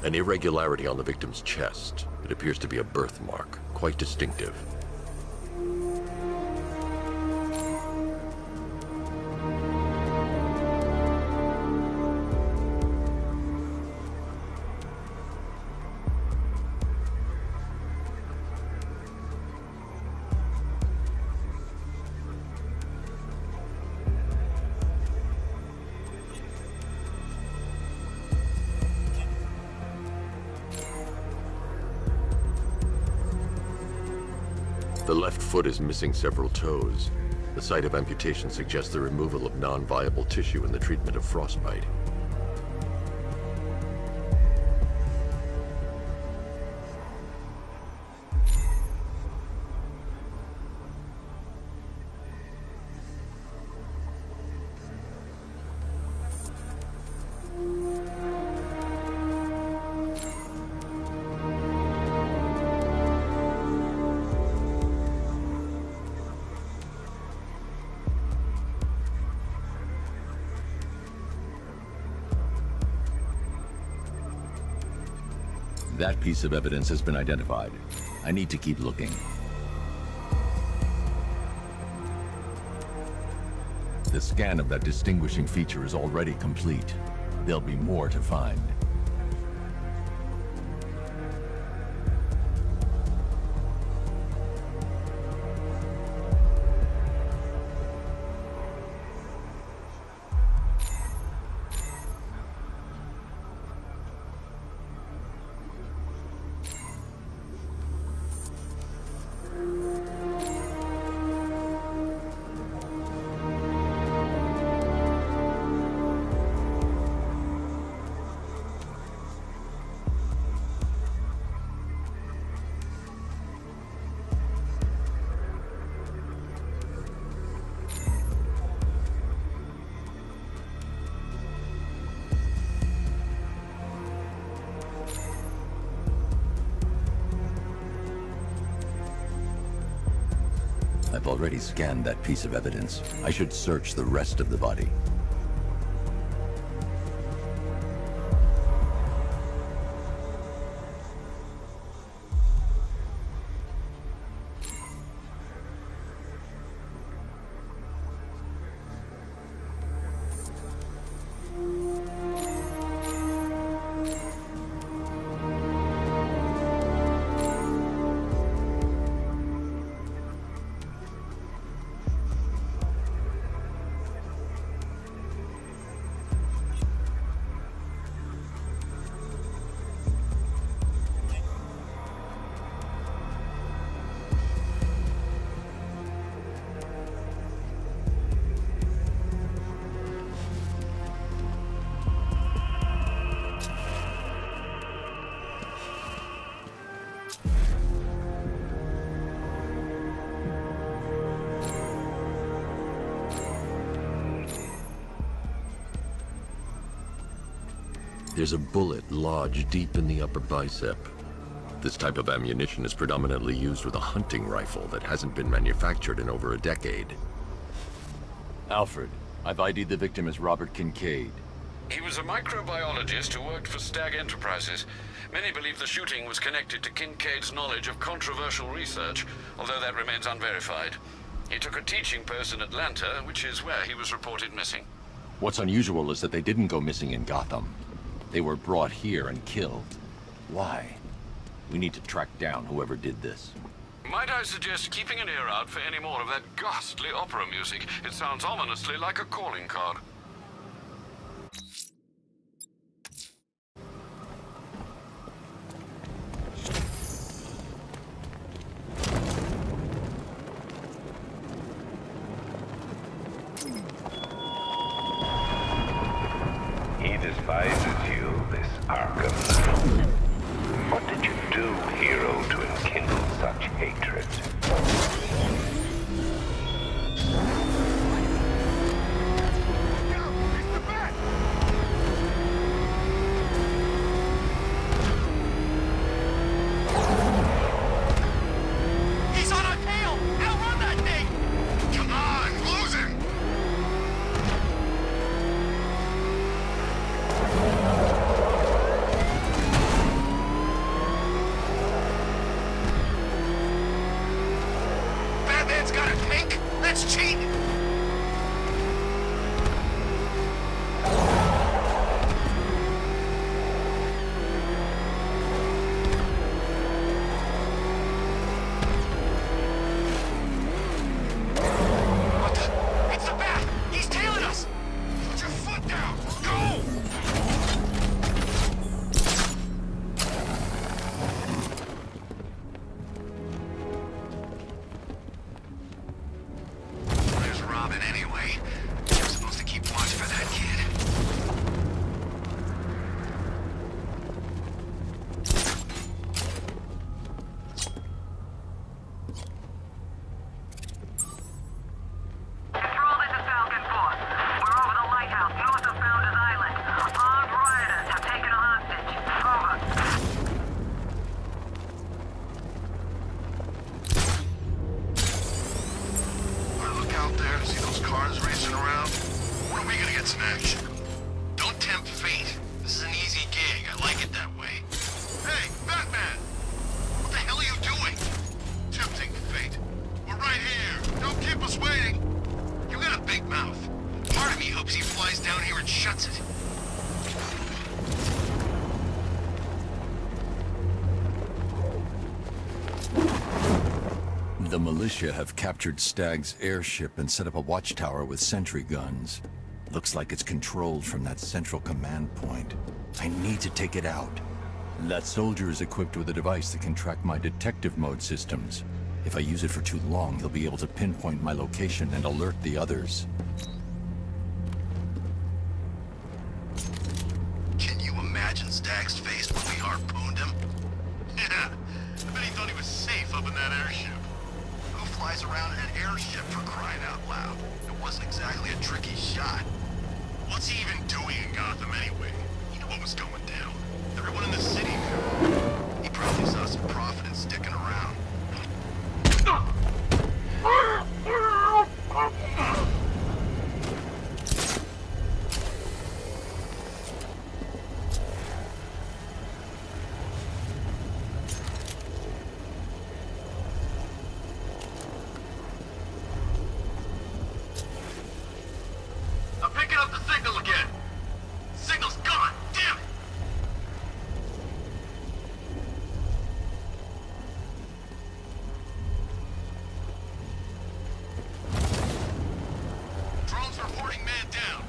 An irregularity on the victim's chest. It appears to be a birthmark, quite distinctive. The left foot is missing several toes. The site of amputation suggests the removal of non-viable tissue in the treatment of frostbite.
That piece of evidence has been identified. I need to keep looking. The scan of that distinguishing feature is already complete. There'll be more to find. I've already scanned that piece of evidence. I should search the rest of the body. There's a bullet lodged deep in the upper bicep. This type of ammunition is predominantly used with a hunting rifle that hasn't been manufactured in over a decade. Alfred, I've ID'd the victim as Robert Kincaid.
He was a microbiologist who worked for Stag Enterprises. Many believe the shooting was connected to Kincaid's knowledge of controversial research, although that remains unverified. He took a teaching post in Atlanta, which is where he was reported missing.
What's unusual is that they didn't go missing in Gotham. They were brought here and killed. Why? We need to track down whoever did this.
Might I suggest keeping an ear out for any more of that ghastly opera music? It sounds ominously like a calling card.
He despises you, this Arkham. What did you do, hero, to enkindle such hatred?
He's on our tail! Outrun that thing! Come on, lose him! Batman's got a tank? That's cheating! What the? It's the Bat! He's tailing us! Put your foot down! Go! action. Don't tempt fate. This is an easy gig. I like it that way. Hey, Batman! What the hell are you doing? Tempting fate. We're right here. Don't keep us waiting. You got a big mouth. Part of me hopes he flies down here and shuts it.
The militia have captured Stagg's airship and set up a watchtower with sentry guns. Looks like it's controlled from that central command point. I need to take it out. That soldier is equipped with a device that can track my detective mode systems. If I use it for too long, he'll be able to pinpoint my location and alert the others.
Can you imagine Stagg's face when we harpooned him? Yeah, I bet he thought he was safe up in that airship. Who flies around in an airship, for crying out loud? It wasn't exactly a tricky shot. What's he even doing in Gotham anyway? He knew what was going down. Everyone in the city knew. He probably saw some profit in sticking around. I'm picking up the signal again. Signal's gone. Damn it. Drones reporting man down.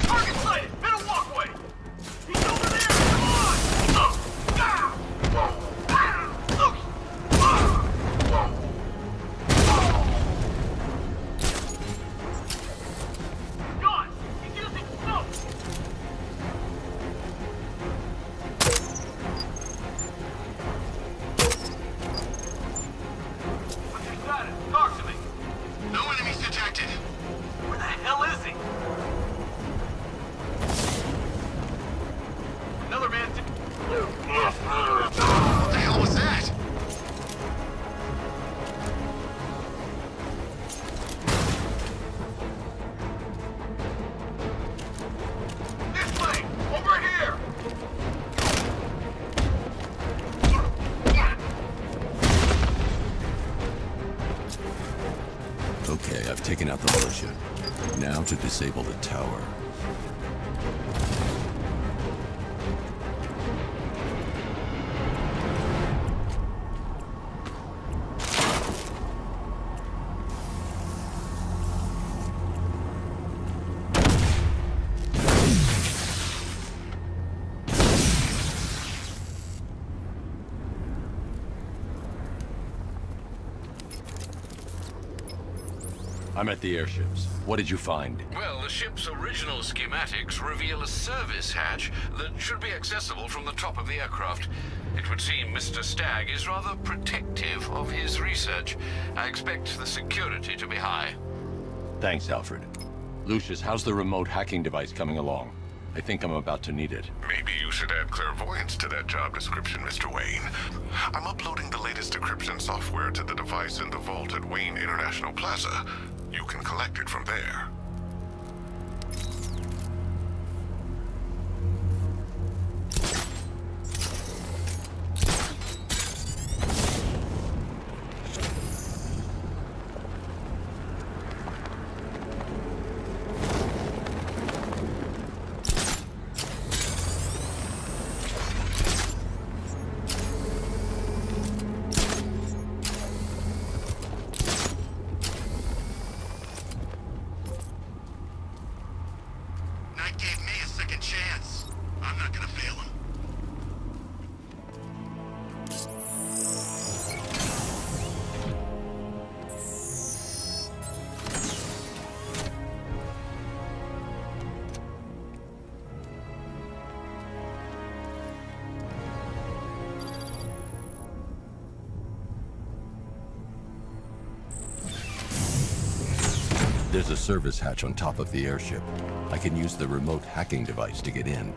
Target sighted! Middle walkway! He's over there! Come on! God! He's using smoke! What's your status? Talk to me! No enemies detected. Where the hell is he? Another man. What the hell was that? This way! Over here!
Okay, I've taken out the militia. Now to disable the tower. I'm at the airships. What did you find?
Well, the ship's original schematics reveal a service hatch that should be accessible from the top of the aircraft. It would seem Mr. Stagg is rather protective of his research. I expect the security to be high.
Thanks, Alfred. Lucius, how's the remote hacking device coming along? I think I'm about to need it.
Maybe you should add clairvoyance to that job description, Mr. Wayne. I'm uploading the latest decryption software to the device in the vault at Wayne International Plaza. You can collect it from there.
There's a service hatch on top of the airship. I can use the remote hacking device to get in.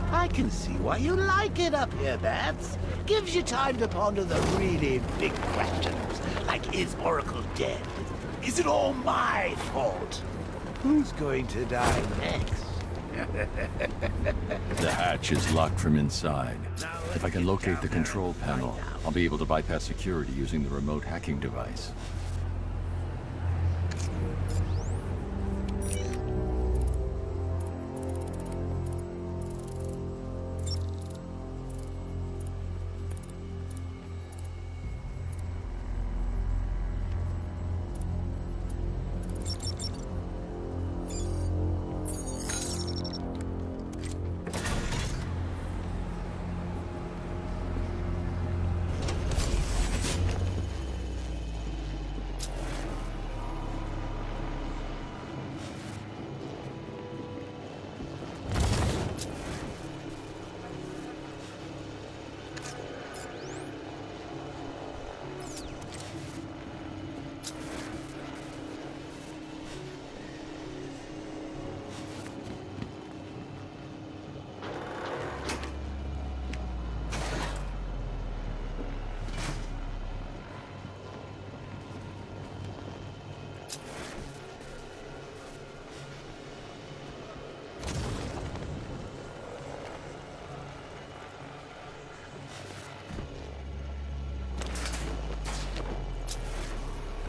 Hi,
can see why you like it up here, Bats. Gives you time to ponder the really big questions, like is Oracle dead? Is it all my fault? Who's going to die next?
The hatch is locked from inside. If I can locate the control panel, I'll be able to bypass security using the remote hacking device.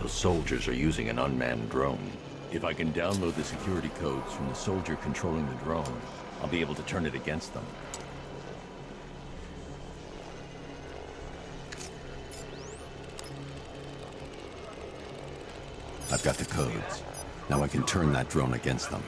Those soldiers are using an unmanned drone. If I can download the security codes from the soldier controlling the drone, I'll be able to turn it against them. I've got the codes. Now I can turn that drone against them.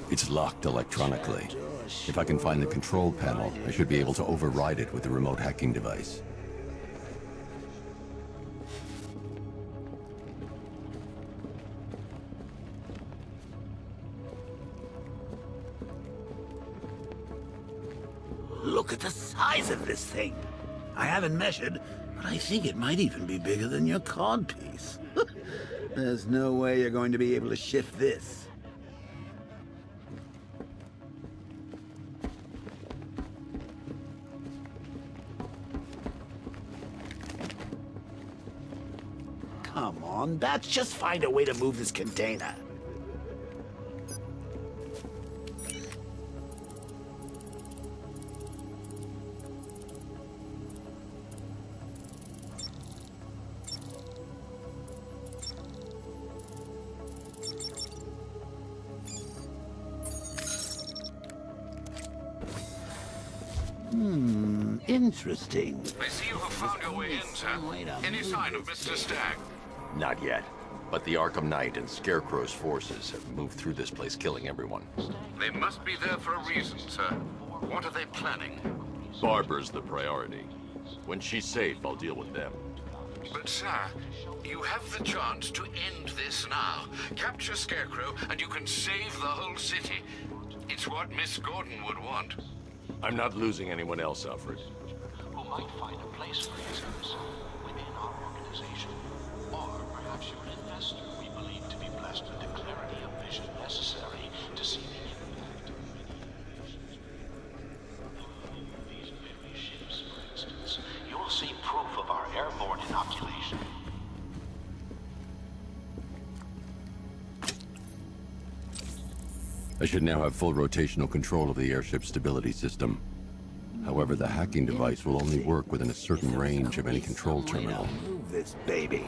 It's locked electronically. If I can find the control panel, I should be able to override it with the remote hacking device.
Look at the size of this thing. I haven't measured, but I think it might even be bigger than your codpiece. There's no way you're going to be able to shift this. Come on, Bats, just find a way to move this container. Interesting.
I see you have found your way in, sir. Any sign of Mr. Stagg?
Not yet. But the Arkham Knight and Scarecrow's forces have moved through this place, killing everyone.
They must be there for a reason, sir. What are they planning?
Barbara's the priority. When she's safe, I'll deal with them.
But, sir, you have the chance to end this now. Capture Scarecrow, and you can save the whole city. It's what Miss Gordon would want.
I'm not losing anyone else, Alfred.
Who might find a place for his service within our organization. Or perhaps you're an investor we believe to be blessed with the clarity of vision necessary to see the impact of many innovations. These very ships, for instance, you'll see proof of our airborne inoculation.
I should now have full rotational control of the airship stability system. However, the hacking device will only work within a certain range of any control terminal.
Move this baby.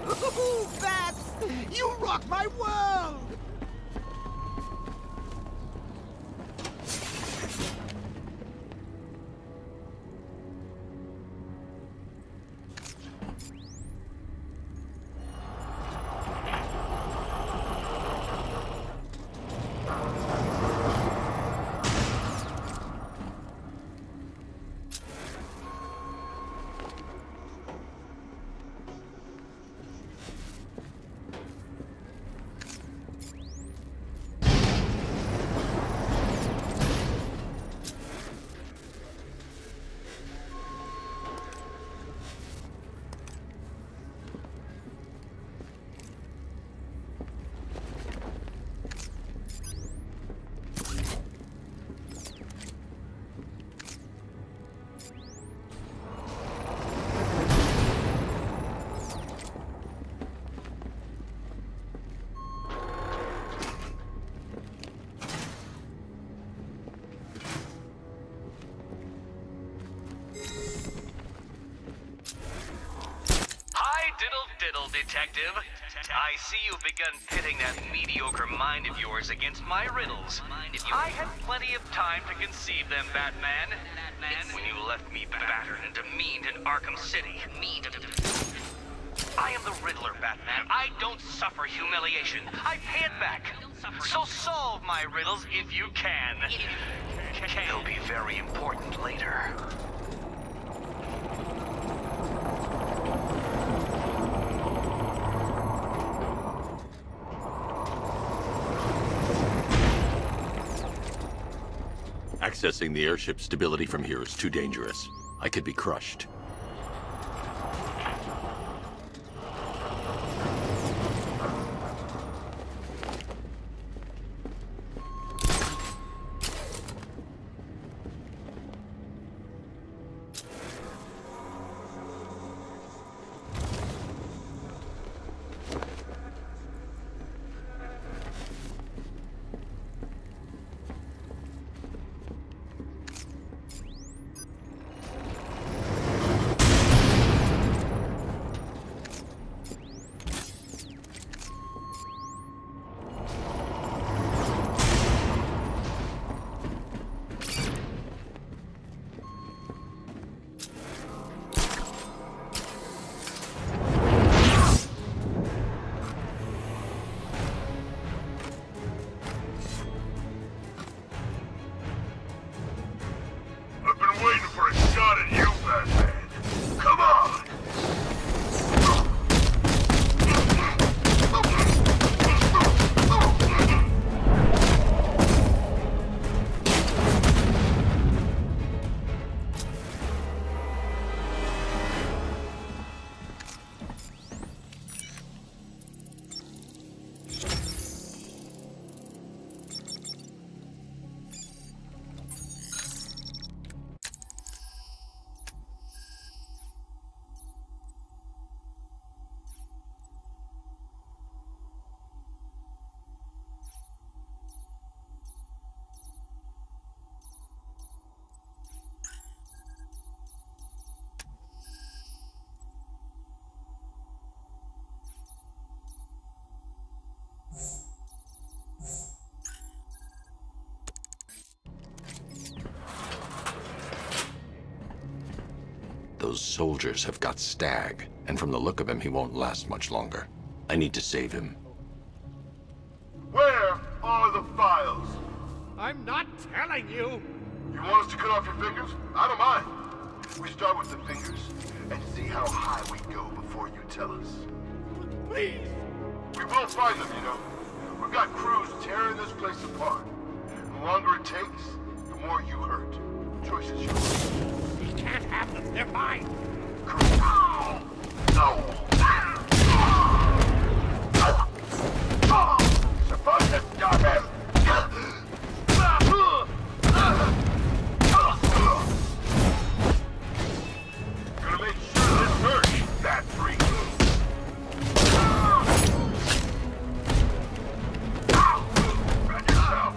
Ooh, Bats! You rock my world!
detective. I see you've begun pitting that mediocre mind of yours against my riddles. I had plenty of time to conceive them, Batman. When you left me battered and demeaned in Arkham City. I am the Riddler, Batman. I don't suffer humiliation. I pay it back. So solve my riddles if you can. They'll be very important later.
Accessing the airship's stability from here is too dangerous. I could be crushed. Those soldiers have got Stag, and from the look of him, he won't last much longer. I need to save him.
Where are the files? I'm not telling you.
You want us to cut off your fingers? I don't mind. We start with the fingers and see how high we go before you tell us.
Please.
We will find them, you know. We've got crews tearing this place apart. The longer it takes, the more you hurt. Choice is yours.
We can't have them. They're mine.
No. Supposed to stop him. Gonna make sure this hurts, that freak. Grab yourself.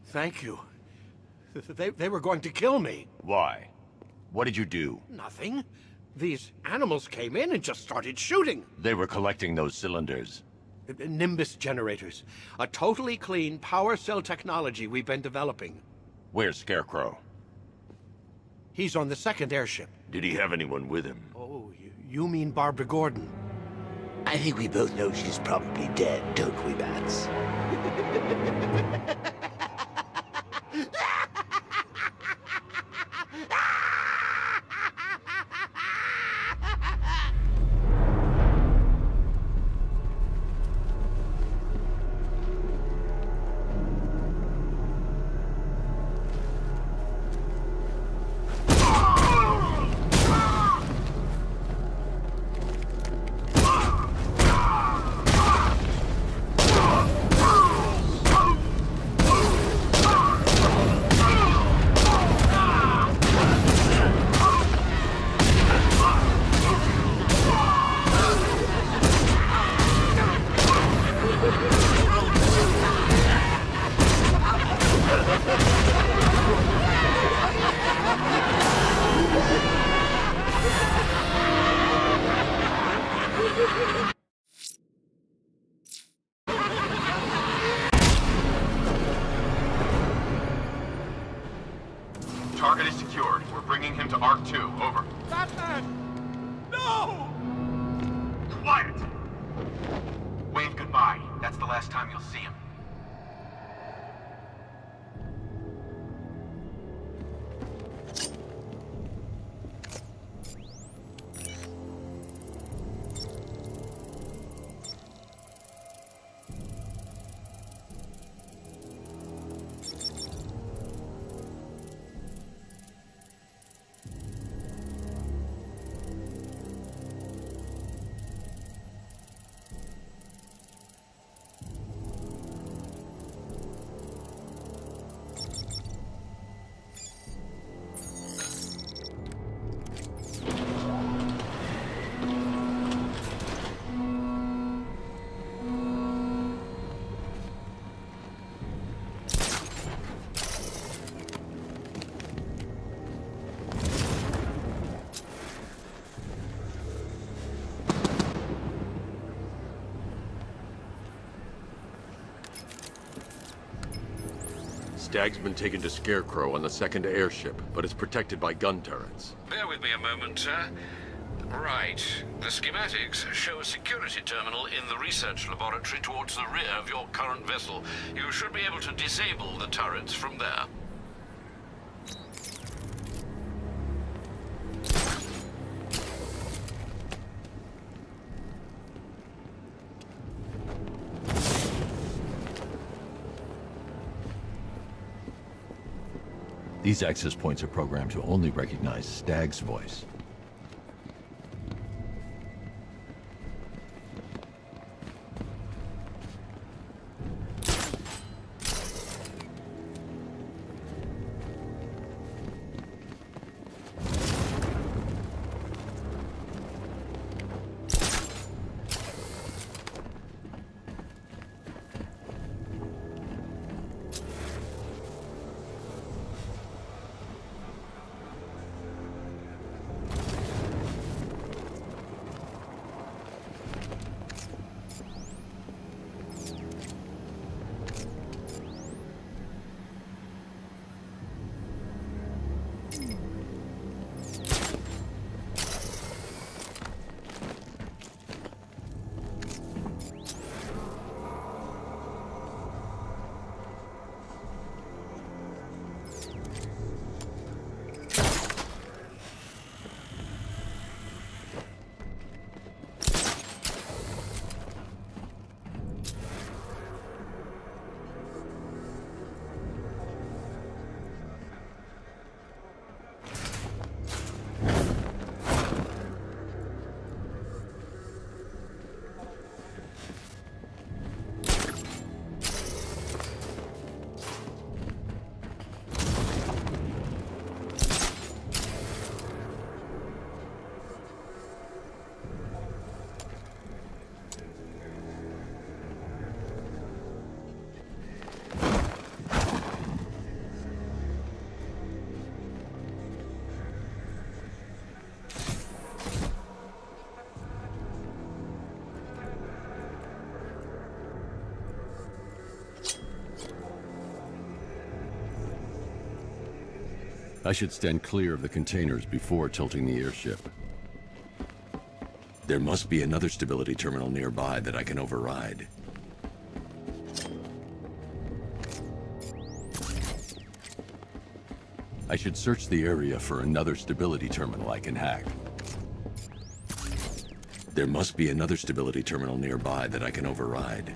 Thank you. They were going to kill me.
Why? What did you do?
Nothing. These animals came in and just started shooting.
They were collecting those cylinders.
Nimbus generators. A totally clean power cell technology we've been developing.
Where's Scarecrow?
He's on the second airship.
Did he have anyone with him?
Oh, you mean Barbara Gordon?
I think we both know she's probably dead, don't we, Bats?
Target is secured. We're bringing him to Ark 2. Over.
Batman! No!
Quiet! Wave goodbye. That's the last time you'll see him.
Stag's been taken to Scarecrow on the second airship, but it's protected by gun turrets.
Bear with me a moment, sir. Right. The schematics show a security terminal in the research laboratory towards the rear of your current vessel. You should be able to disable the turrets from there.
These access points are programmed to only recognize Stag's voice. I should stand clear of the containers before tilting the airship.
There must be another stability terminal nearby that I can override. I should search the area for another stability terminal I can hack. There must be another stability terminal nearby that I can override.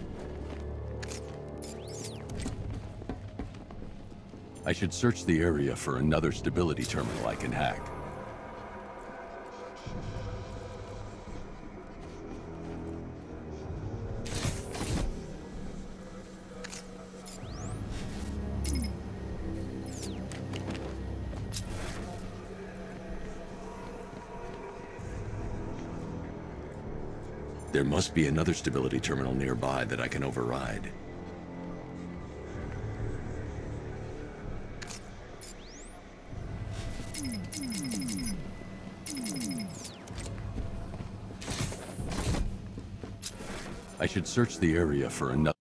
I should search the area for another stability terminal I can hack. There must be another stability terminal nearby that I can override. I should search the area for another.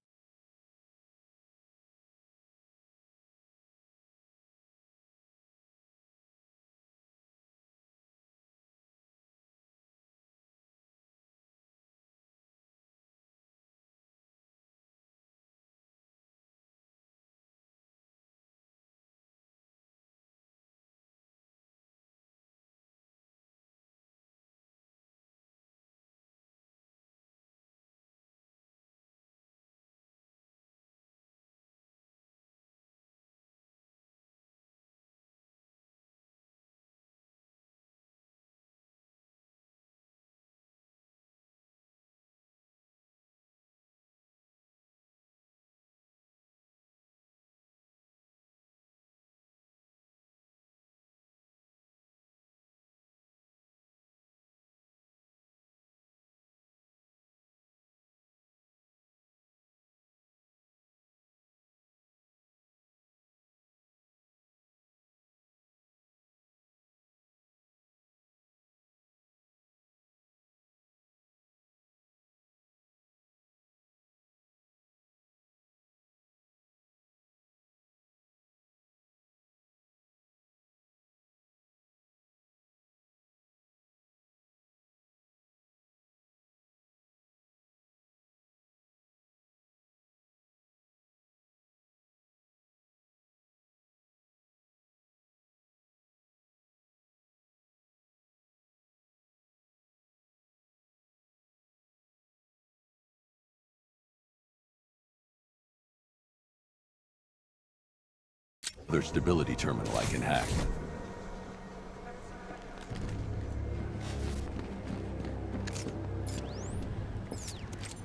Another stability terminal I can hack.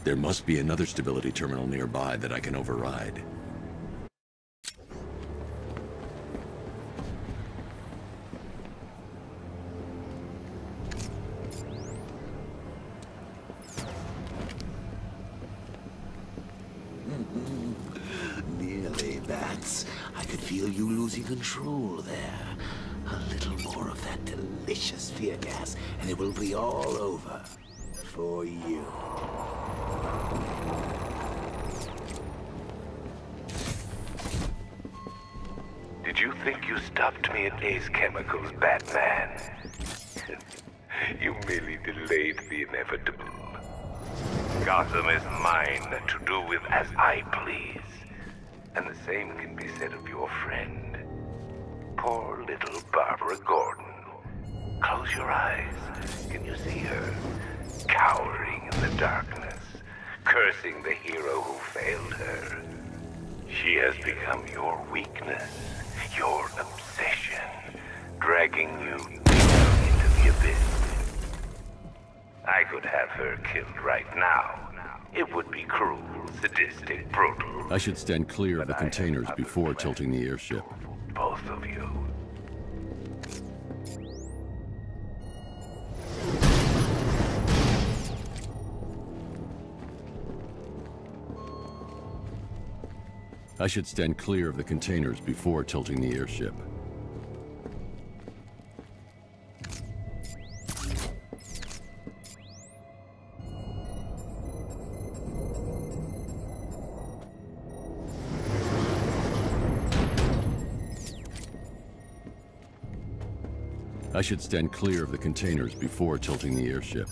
There must be another stability terminal nearby that I can override.
Nearly, Bats. I could feel you losing control there. A little more of that delicious fear gas, and it will be all over. For you.
Did you think you stopped me at Ace Chemicals, Batman? You merely delayed the inevitable. Gotham is mine to do with as I please. And the same can be said of your friend. Poor little Barbara Gordon. Close your eyes. Can you see her? Cowering in the darkness, cursing the hero who failed her. She has become your weakness, your obsession, dragging you down into the abyss. I could have her killed right now. It would be cruel, sadistic, brutal.
I should stand clear of the containers before tilting the airship.
Both of you.
I should stand clear of the containers before tilting the airship. I should stand clear of the containers before tilting the airship.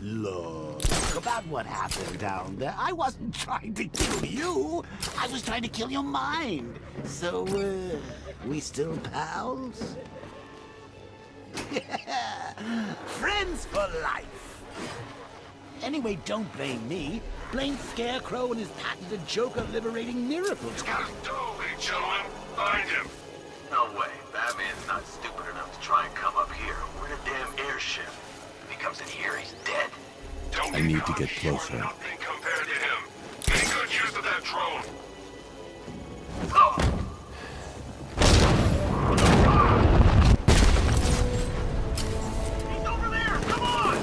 Look, about what happened down there, I wasn't trying to kill you. I was trying to kill your mind. So, we still pals? Friends for life. Anyway, don't blame me. Blame Scarecrow and his patented Joker-liberating miracle tower.
Hey, gentlemen, find him.
No way. Batman's not stupid enough to try and come up here. We're in a damn airship. If he comes in here, he's dead.
I need to get closer.
Nothing compared to him. Make good use of that drone.
He's over there! Come on!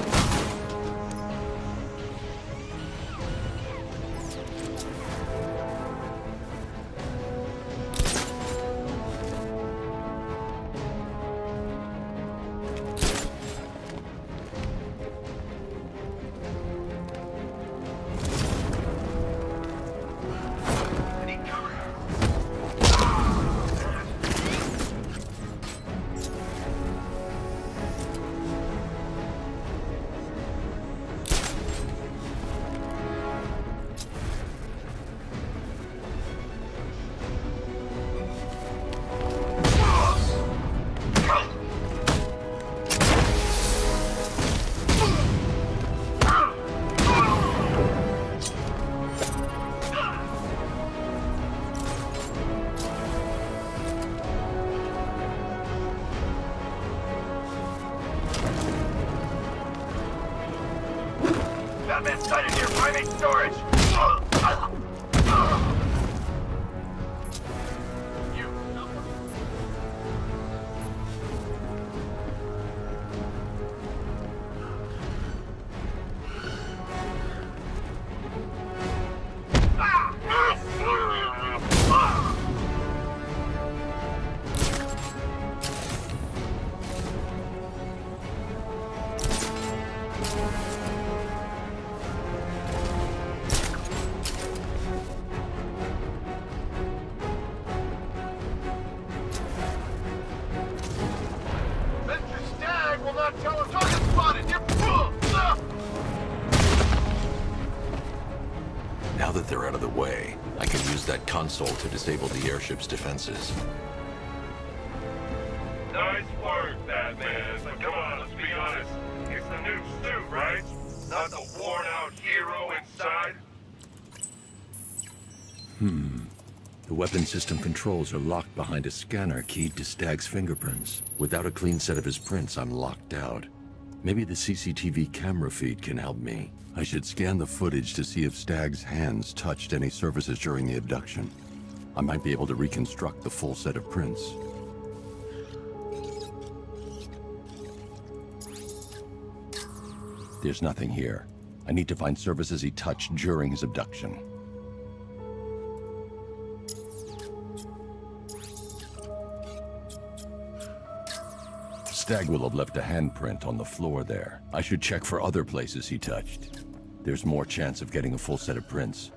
Batman sighted near private storage!
Now that they're out of the way, I can use that console to disable the airship's defenses.
Nice work, Batman. But come on, let's be honest. It's the new suit, right? Not the worn-out hero inside?
The weapon system controls are locked behind a scanner keyed to Stagg's fingerprints. Without a clean set of his prints, I'm locked out. Maybe the CCTV camera feed can help me. I should scan the footage to see if Stagg's hands touched any surfaces during the abduction. I might be able to reconstruct the full set of prints. There's nothing here. I need to find services he touched during his abduction. Stag will have left a handprint on the floor there. I should check for other places he touched. There's more chance of getting a full set of prints.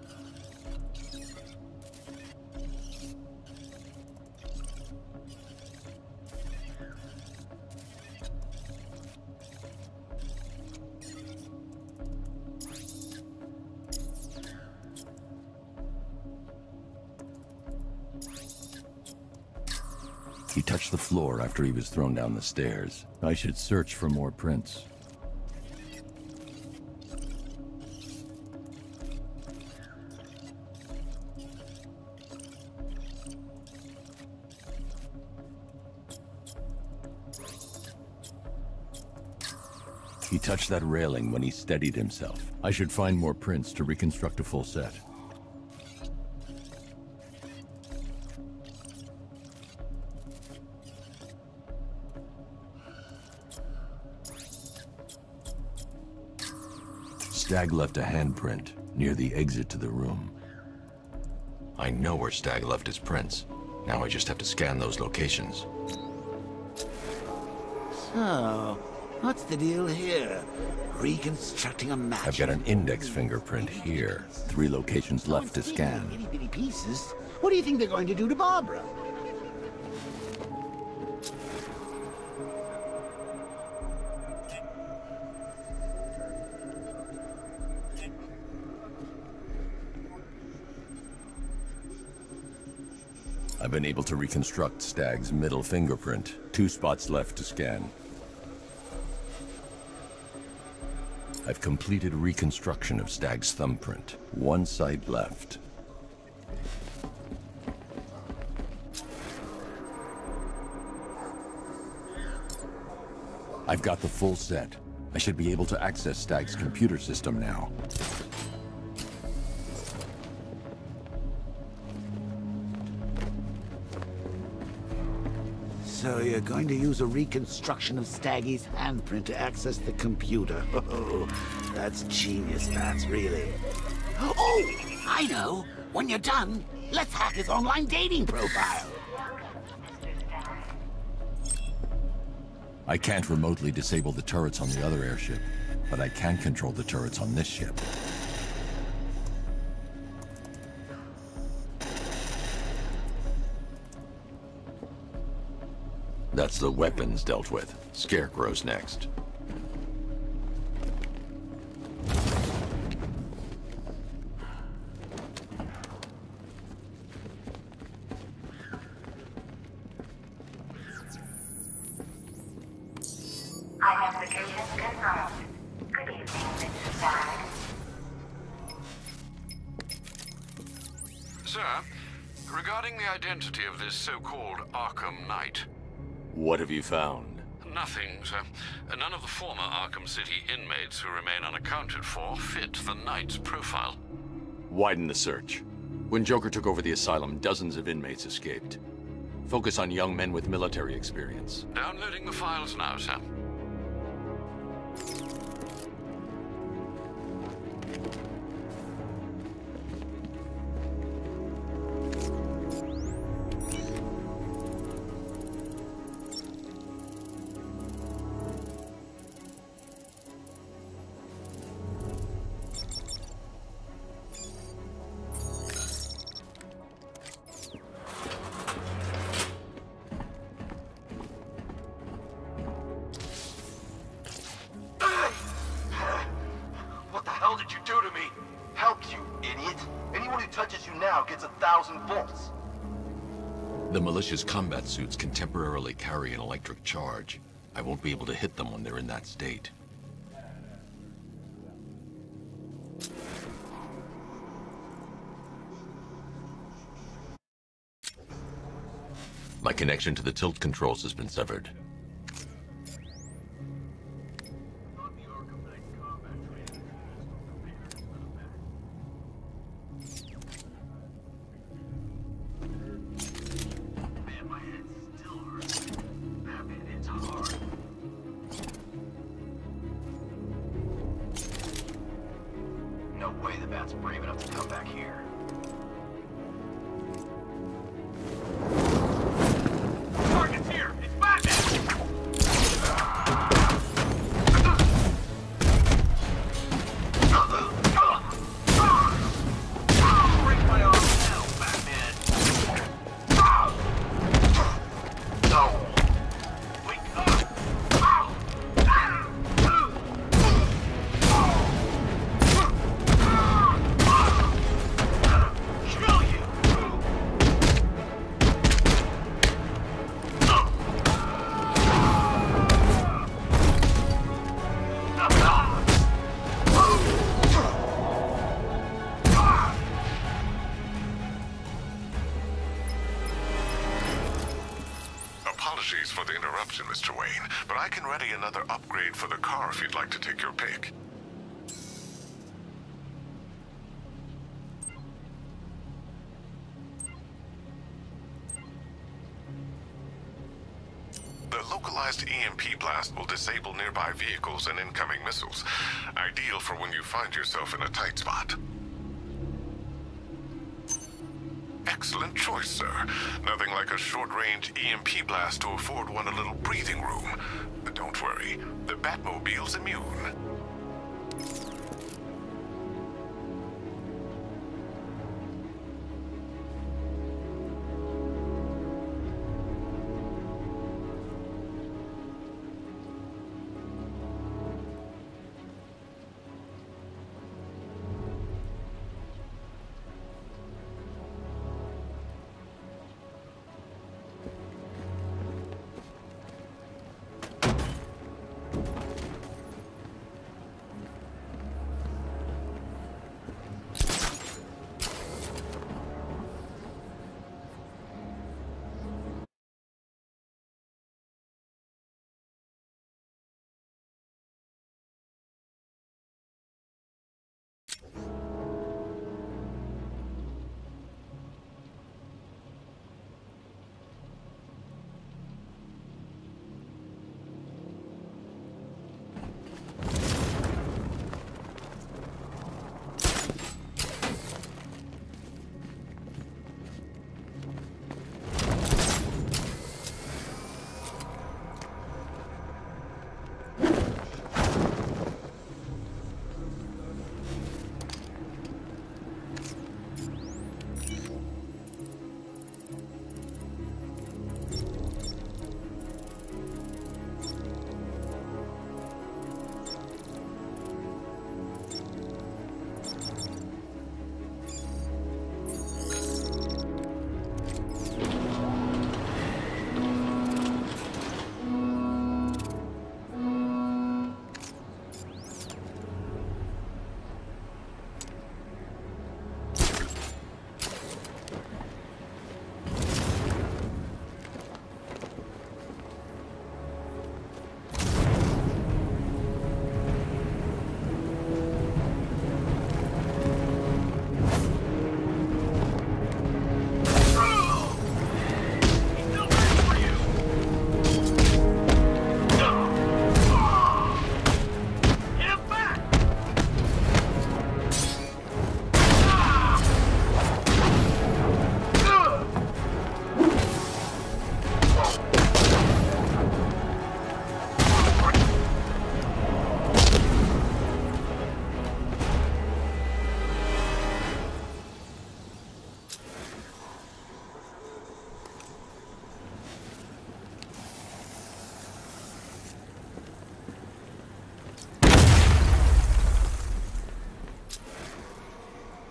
He touched the floor after he was thrown down the stairs. I should search for more prints. He touched that railing when he steadied himself. I should find more prints to reconstruct a full set. Stag left a handprint near the exit to the room. I know where Stag left his prints. Now I just have to scan those locations.
So, what's the deal here? Reconstructing a match.
I've got an index fingerprint here. 3 locations left to scan.
Itty bitty pieces. What do you think they're going to do to Barbara?
I've been able to reconstruct Stag's middle fingerprint. 2 spots left to scan. I've completed reconstruction of Stag's thumbprint. 1 site left. I've got the full set. I should be able to access Stag's computer system now.
So you're going to use a reconstruction of Staggy's handprint to access the computer. Oh, that's genius, that's really. Oh, I know. When you're done, let's hack his online dating profile.
I can't remotely disable the turrets on the other airship, but I can control the turrets on this ship. That's the weapons dealt with. Scarecrow's next.
Identification confirmed. Good evening, Mr. Stag.
Sir, regarding the identity of this so-called Arkham Knight.
What have you found?
Nothing, sir. None of the former Arkham City inmates who remain unaccounted for fit the Knight's profile.
Widen the search. When Joker took over the asylum, dozens of inmates escaped. Focus on young men with military experience.
Downloading the files now, sir.
What the hell did you do to me? Help, you idiot. Anyone who touches you now gets 1,000 volts.
The malicious combat suits can temporarily carry an electric charge. I won't be able to hit them when they're in that state. My connection to the tilt controls has been severed.
bats brave enough to come back here. Target's here! It's Batman! Break my arm now, Batman! No! Wake up! Kill you!
Apologies for the interruption, Mr. Wayne, but I can ready another upgrade for the car if you'd like to take your pick. The localized EMP blast will disable nearby vehicles and incoming missiles. Ideal for when you find yourself in a tight spot. Excellent choice, sir. Nothing like a short-range EMP blast to afford one a little breathing room. But don't worry, the Batmobile's immune.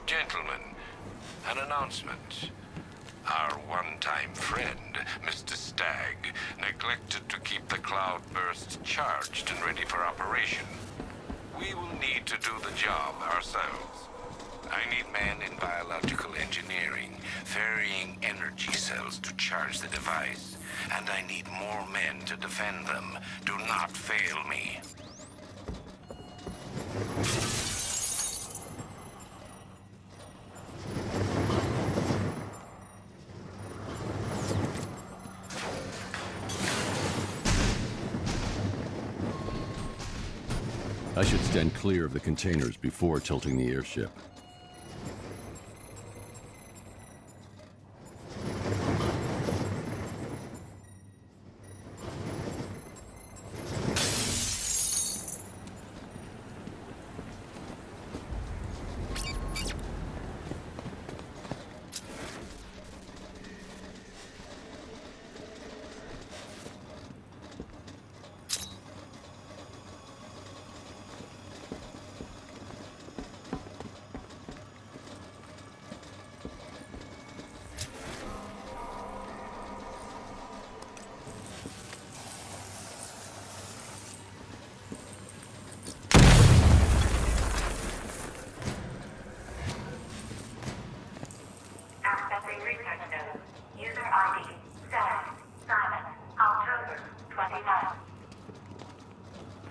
Gentlemen, an announcement. Our one-time friend, Mr. Stagg, neglected to keep the cloudbursts charged and ready for operation. We will need to do the job ourselves. I need men in biological engineering, ferrying energy cells to charge the device. And I need more men to defend them. Do not fail me.
I should stand clear of the containers before tilting the airship.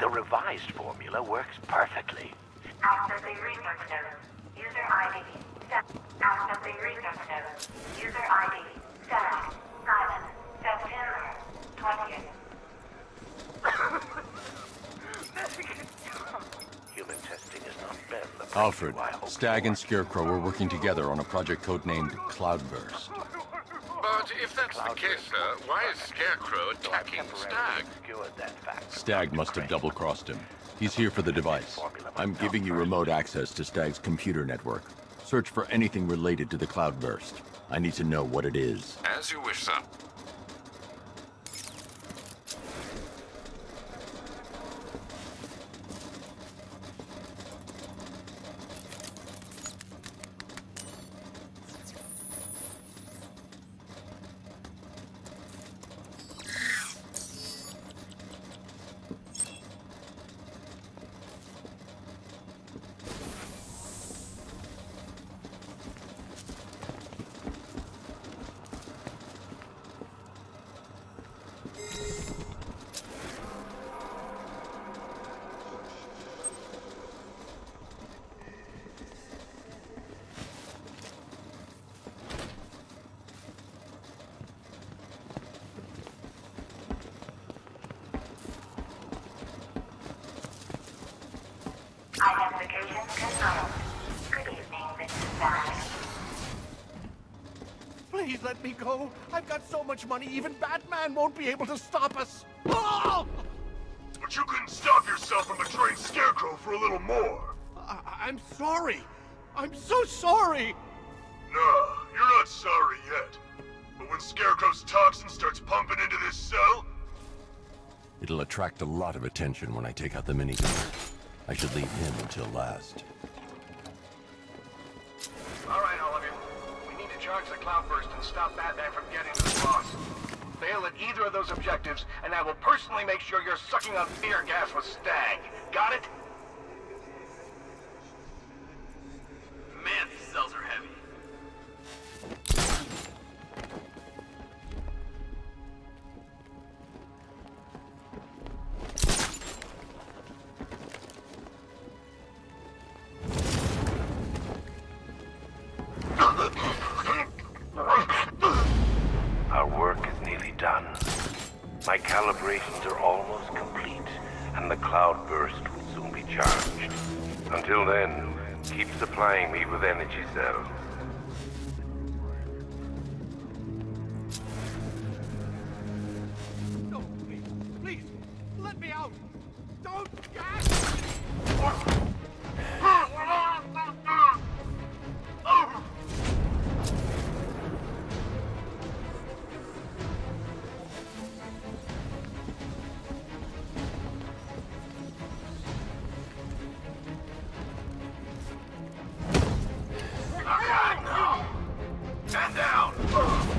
The revised formula works perfectly.
Accessing research node. User ID. Accessing research node. User ID. Stack. Simon. September 20th.
Human testing is not bad.
Alfred, Stag and Scarecrow are working together on a project codenamed Cloudburst.
But if that's the case, sir, why is Scarecrow attacking Stag?
Stag must have double-crossed him. He's here for the device. I'm giving you remote access to Stag's computer network. Search for anything related to the Cloudburst. I need to know what it is.
As you wish, sir.
Identification confirmed. Good evening, Mrs. Stag.
Please let me go. I've got so much money, even Batman won't be able to stop us. Oh!
But you couldn't stop yourself from betraying Scarecrow for a little more.
I'm sorry. I'm so sorry.
No, you're not sorry yet. But when Scarecrow's toxin starts pumping into this cell...
It'll attract a lot of attention when I take out the minigun. I should leave him until last.
All right, all of you. We need to charge the Cloudburst and stop Batman from getting to the boss. Fail at either of those objectives, and I will personally make sure you're sucking on fear gas with Stag. Got it? Man, these cells are heavy.
Our work is nearly done. My calibrations are almost complete, and the Cloudburst will soon be charged. Until then, keep supplying me with energy cells.
No, please, let me out. Don't
Stand down!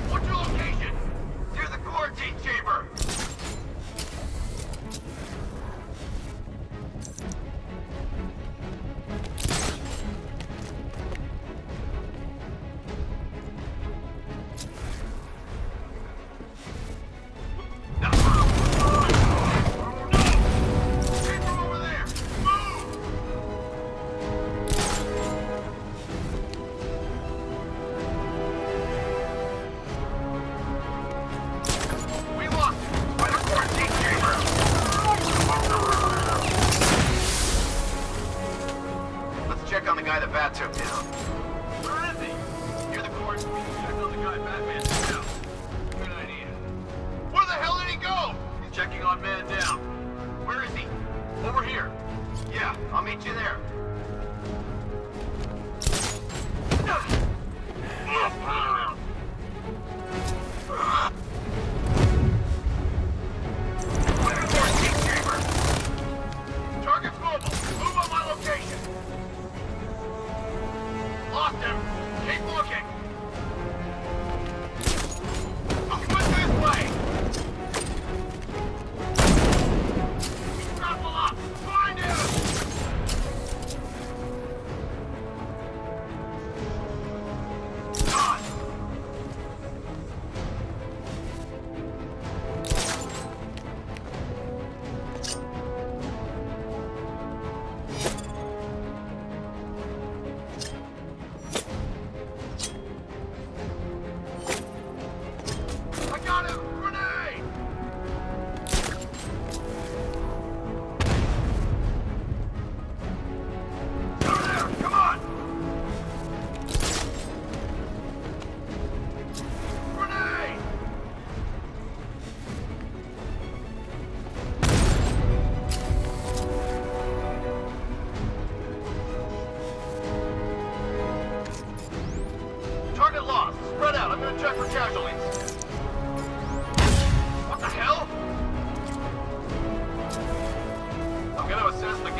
What's your location? Near the quarantine chamber! Check on the guy that Bat took down. Where is he? Near the court. Check on the guy Batman took down. Good idea. Where the hell did he go? He's checking on Man Down. Where is he? Over here. Yeah, I'll meet you there. Target's mobile. Move on my location. Lost him. Keep looking. Coming this way. Grapple up. Find him. God.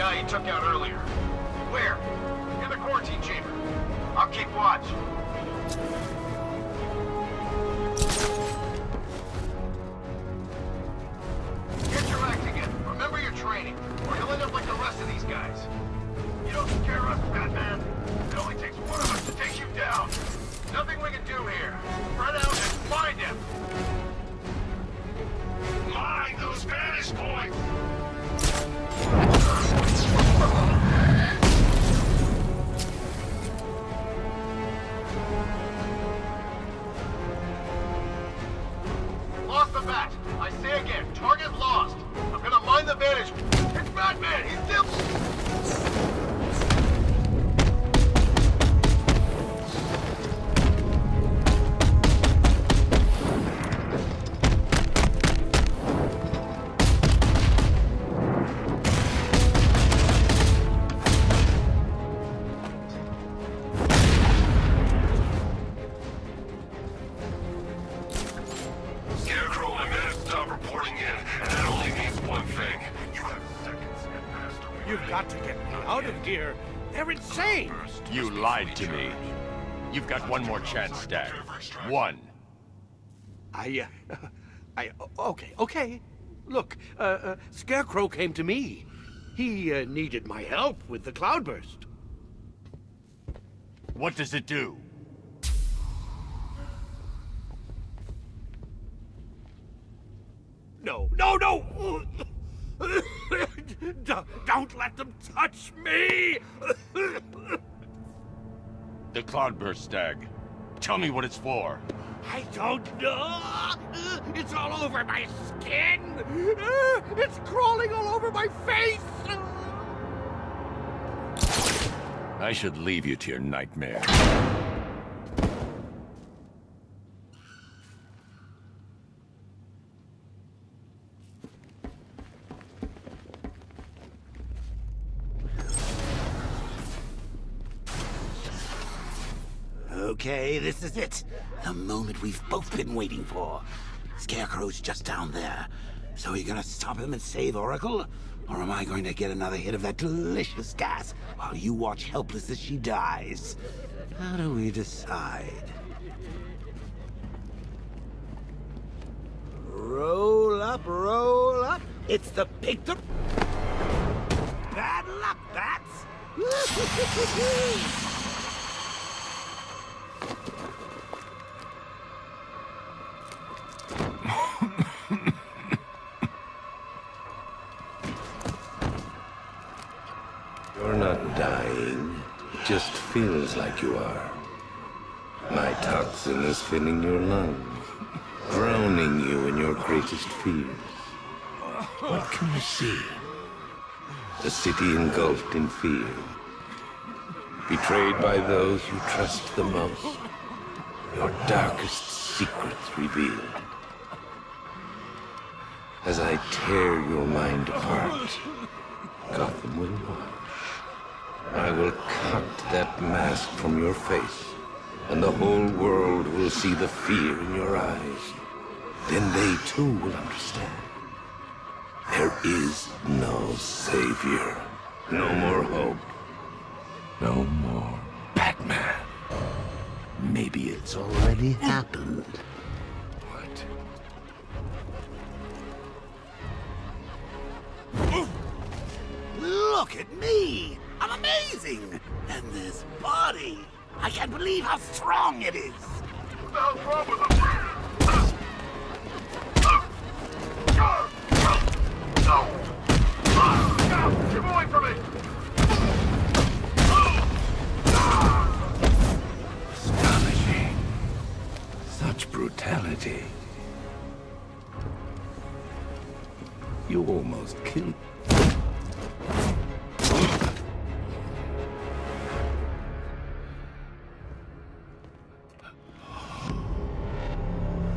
guy he took out earlier. Where? In the quarantine chamber. I'll keep watch. Get your act together. Remember your training, or you'll end up like the rest of these guys. You don't scare us, Batman. It only takes one of us to take you down. Nothing we can do here. Spread out and find him.
Mind those Spanish boys!
Lost the bat. I say again, target lost. I'm gonna mind the vantage. It's Batman. He's still...
Scarecrow and men have stopped reporting in, and that only means one thing. You have seconds at last.
You've got to get me out of here. They're insane.
You lied to me. You've got one more chance, Stag. One.
Okay. Look, Scarecrow came to me. He needed my help with the cloudburst.
What does it do?
No! Don't let them touch me!
The cloudburst, Stag. Tell me what it's for.
I don't know! It's all over my skin! It's crawling all over my face!
I should leave you to your nightmare.
Okay, this is it. The moment we've both been waiting for. Scarecrow's just down there. So are you gonna stop him and save Oracle? Or am I going to get another hit of that delicious gas while you watch helpless as she dies? How do we decide? Roll up, roll up. It's the picture. Bad luck, bats.
You're not dying. It just feels like you are. My toxin is filling your lungs, drowning you in your greatest fears. What can you see? A city engulfed in fear. Betrayed by those you trust the most. Your darkest secrets revealed. As I tear your mind apart, Gotham will watch. I will cut that mask from your face, and the whole world will see the fear in your eyes. Then they too will understand. There is no savior, no more hope, no more Batman.
Maybe it's already happened. Look at me! I'm amazing! And this body! I can't believe how strong it is!
What the hell's wrong with him? No! Get away from me!
Astonishing. Such brutality. You almost killed.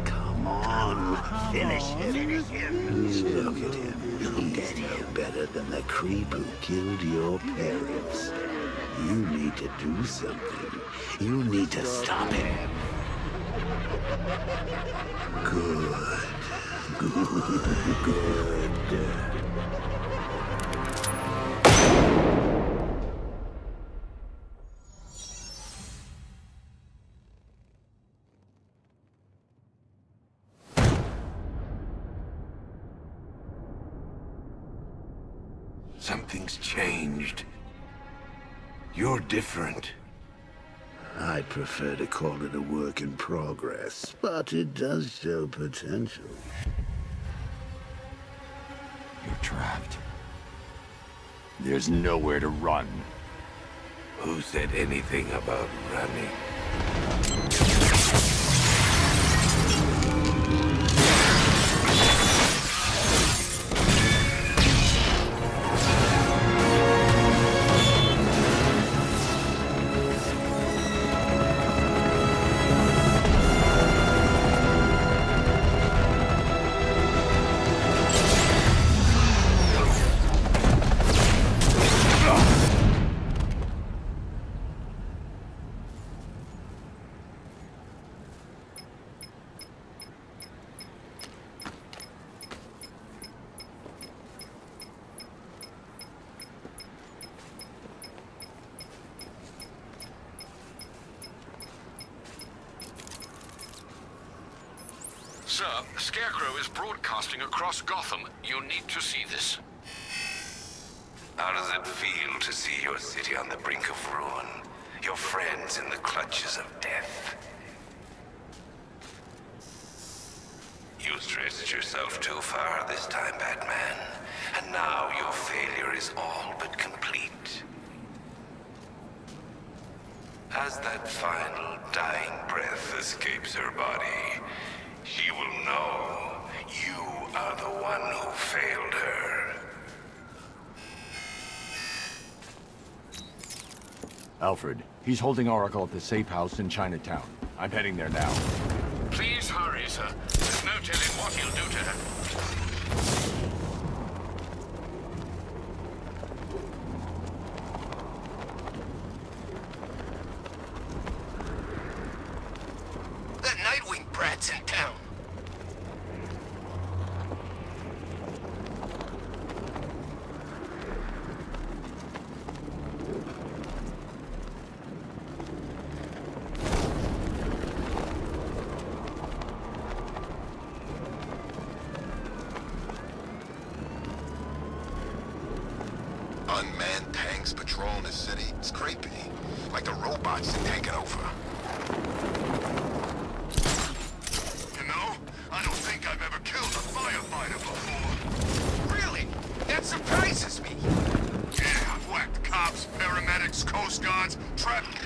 Come on, finish him. Look at him. He's no better than the creep who killed your parents. You need to do something. You need to stop him. Good. Something's changed. You're different. I'd prefer to call it a work in progress, but it does show potential.
You're trapped. There's nowhere to run.
Who said anything about running?
Sir, Scarecrow is broadcasting across Gotham. You need to see this.
How does it feel to see your city on the brink of ruin? Your friends in the clutches of death? You stretched yourself too far this time, Batman. And now your failure is all but complete. As that final dying breath escapes her body, she will know you are the one who failed her.
Alfred, he's holding Oracle at the safe house in Chinatown. I'm heading there now.
Please hurry, sir. There's no telling what he'll do to her.
That Nightwing brat's in town.
Unmanned tanks patrolling the city. It's creepy. Like the robots are taking over.
You know, I don't think I've ever killed a firefighter before. Really? That surprises me. Yeah, I've whacked cops, paramedics, coast guards, traffic.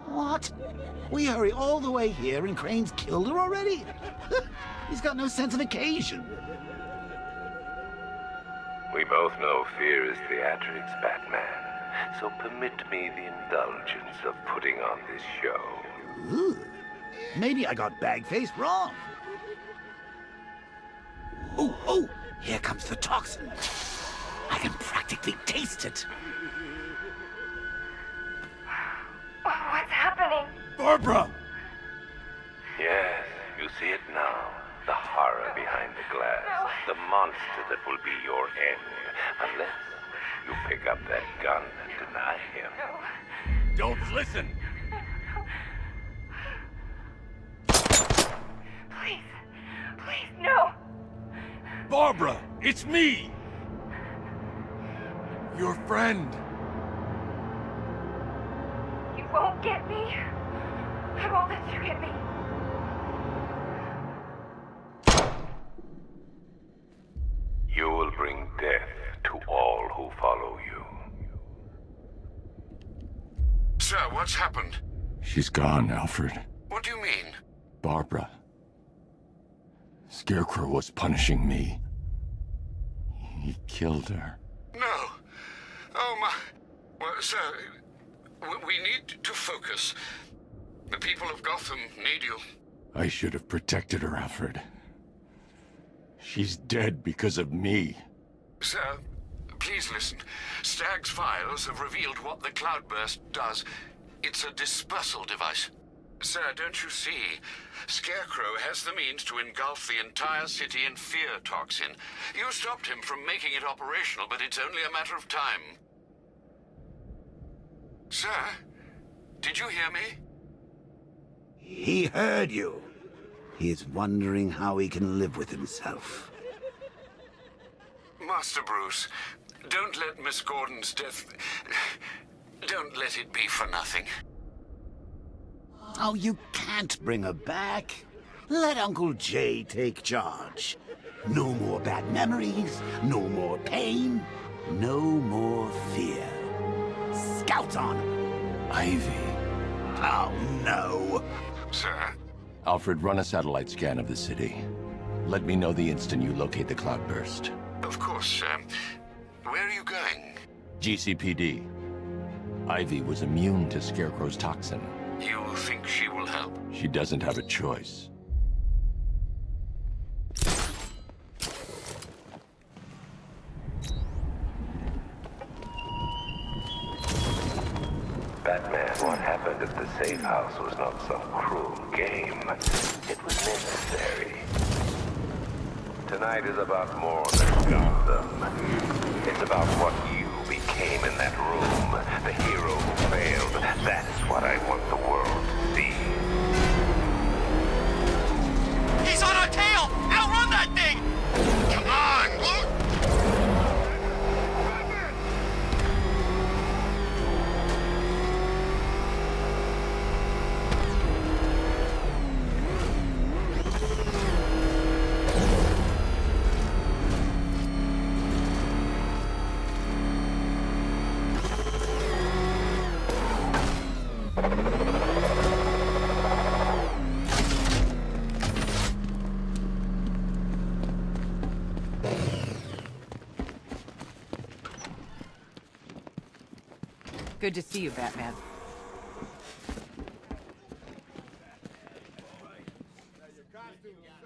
What? We hurry all the way here and Crane's killed her already? He's got no sense of occasion.
We both know fear is theatrics, Batman. So permit me the indulgence of putting on this show.
Ooh. Maybe I got bag-faced wrong. Oh, here comes the toxin. I can practically taste it.
What's happening?
Barbara!
Yes, you see it now. The horror behind the glass.
No.
The monster that will be your end. Unless you pick up that gun and deny him.
No.
Don't listen!
Please, no!
Barbara, it's me! Your friend.
You won't get me. I won't let you get me.
You will bring death to all who follow you.
Sir, what's happened?
She's gone, Alfred.
What do you mean?
Barbara. Scarecrow was punishing me. He killed her.
No. Oh, my... Well, sir, we need to focus. The people of Gotham need you.
I should have protected her, Alfred. She's dead because of me.
Sir, please listen. Stagg's files have revealed what the cloudburst does. It's a dispersal device. Sir, don't you see? Scarecrow has the means to engulf the entire city in fear toxin. You stopped him from making it operational, but it's only a matter of time. Sir, did you hear me?
He heard you. He is wondering how he can live with himself.
Master Bruce, don't let Miss Gordon's death... Don't let it be for nothing.
Oh, you can't bring her back. Let Uncle Jay take charge. No more bad memories, no more pain, no more fear. Scout on him.
Ivy.
Oh, no.
Sir?
Alfred, run a satellite scan of the city. Let me know the instant you locate the cloudburst.
Of course, sir. Where are you going?
GCPD. Ivy was immune to Scarecrow's toxin.
You think she will help?
She doesn't have a choice.
Batman, what happened at the safe house was not some cruel game. It was necessary. Tonight is about more than Gotham. It's about what you became in that room. The hero who failed. That's what I want the world to see.
He's on our tail! Outrun that thing!
Come on, look!
Good to see you, Batman.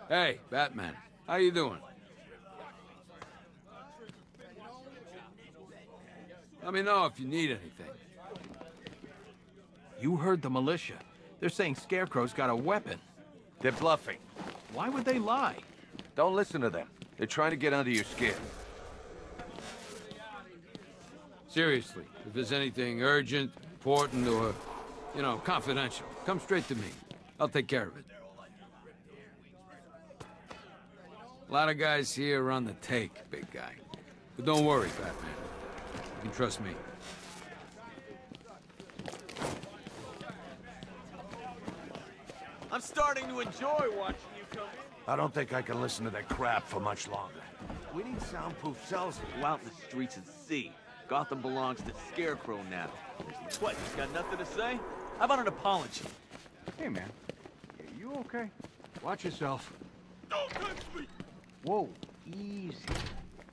Hey, Batman. How you doing? Let me know if you need anything.
You heard the militia. They're saying Scarecrow's got a weapon.
They're bluffing.
Why would they lie?
Don't listen to them. They're trying to get under your skin.
Seriously, if there's anything urgent, important, or, you know, confidential, come straight to me. I'll take care of it. A lot of guys here are on the take, big guy. But don't worry, Batman. You can trust me.
I'm starting to enjoy watching you come in.
I don't think I can listen to that crap for much longer.
We need soundproof cells to go out in the streets and see. Gotham belongs to Scarecrow now. What, you got nothing to say? How about an apology?
Hey, man. You okay?
Watch yourself.
Don't touch me! Whoa, easy.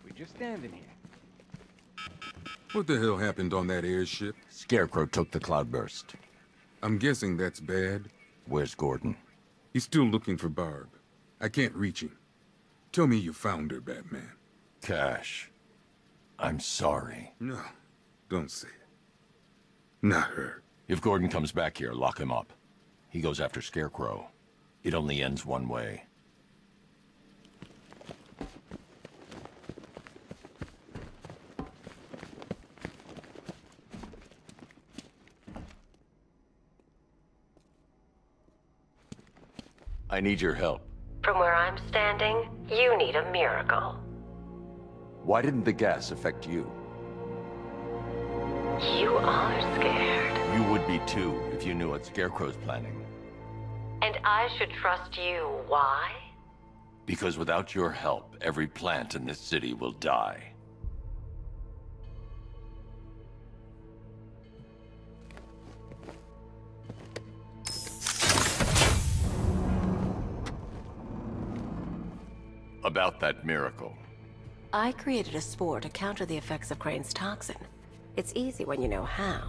We're just standing here.
What the hell happened on that airship?
Scarecrow took the cloudburst.
I'm guessing that's bad.
Where's Gordon?
He's still looking for Barb. I can't reach him. Tell me you found her, Batman.
Cash. I'm sorry.
No, don't say it. Not her.
If Gordon comes back here, lock him up. He goes after Scarecrow. It only ends one way. I need your help.
From where I'm standing, you need a miracle.
Why didn't the gas affect you?
You are scared.
You would be too, if you knew what Scarecrow's planning.
And I should trust you. Why?
Because without your help, every plant in this city will die. About that miracle.
I created a spore to counter the effects of Crane's toxin. It's easy when you know how,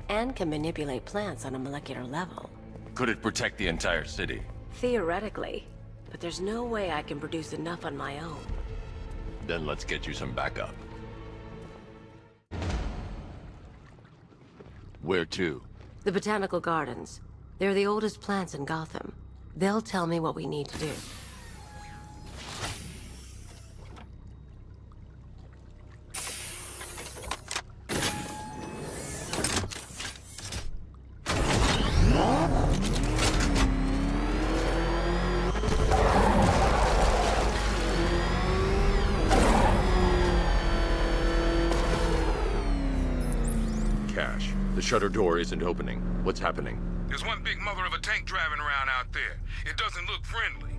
and can manipulate plants on a molecular level.
Could it protect the entire city?
Theoretically, but there's no way I can produce enough on my own.
Then let's get you some backup. Where to?
The Botanical Gardens. They're the oldest plants in Gotham. They'll tell me what we need to do.
The shutter door isn't opening. What's happening?
There's one big mother of a tank driving around out there. It doesn't look friendly.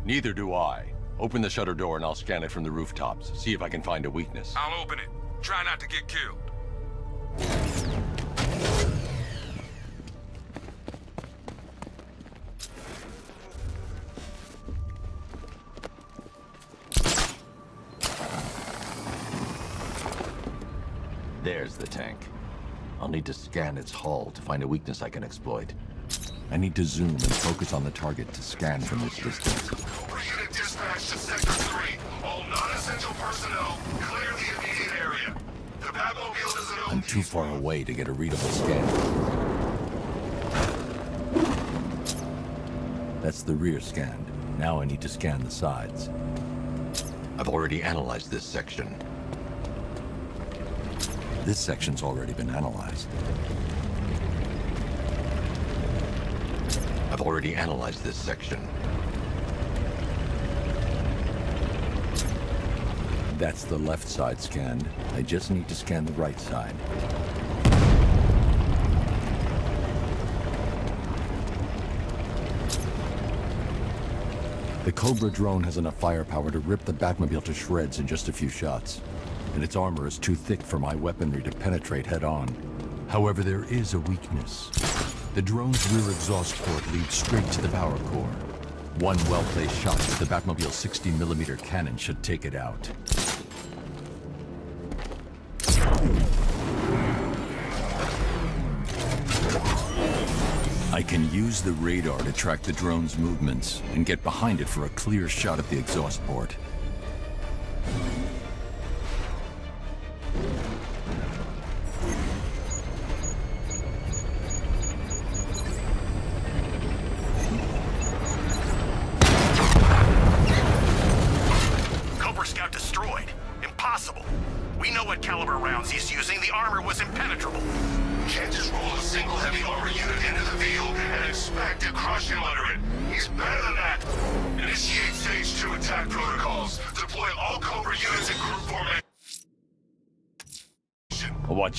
Neither do I. Open the shutter door and I'll scan it from the rooftops. See if I can find a weakness.
I'll open it. Try not to get killed.
There's the tank. I'll need to scan its hull to find a weakness I can exploit. I need to zoom and focus on the target to scan from this distance.
Unit dispatch to Sector 3. All non-essential personnel, clear the immediate area. The Batmobile is an
I'm too far away to get a readable scan. That's the rear scanned. Now I need to scan the sides. I've already analyzed this section. This section's already been analyzed. I've already analyzed this section. That's the left side scanned. I just need to scan the right side. The Cobra drone has enough firepower to rip the Batmobile to shreds in just a few shots. And its armor is too thick for my weaponry to penetrate head-on. However, there is a weakness. The drone's rear exhaust port leads straight to the power core. One well-placed shot with the Batmobile's 60mm cannon should take it out. I can use the radar to track the drone's movements and get behind it for a clear shot at the exhaust port.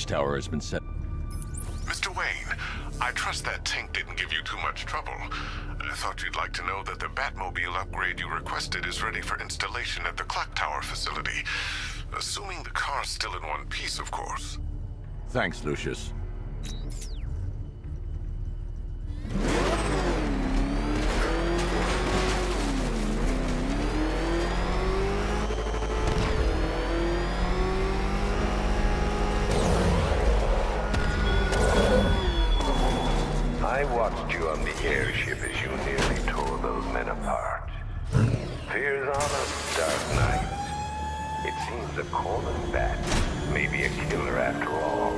Tower has been set.
Mr. Wayne, I trust that tank didn't give you too much trouble. I thought you'd like to know that the Batmobile upgrade you requested is ready for installation at the clock tower facility. Assuming the car's still in one piece, of course.
Thanks, Lucius.
I watched you on the airship as you nearly tore those men apart. Fears on us, Dark Knight. It seems a Coleman bat may be a killer after all.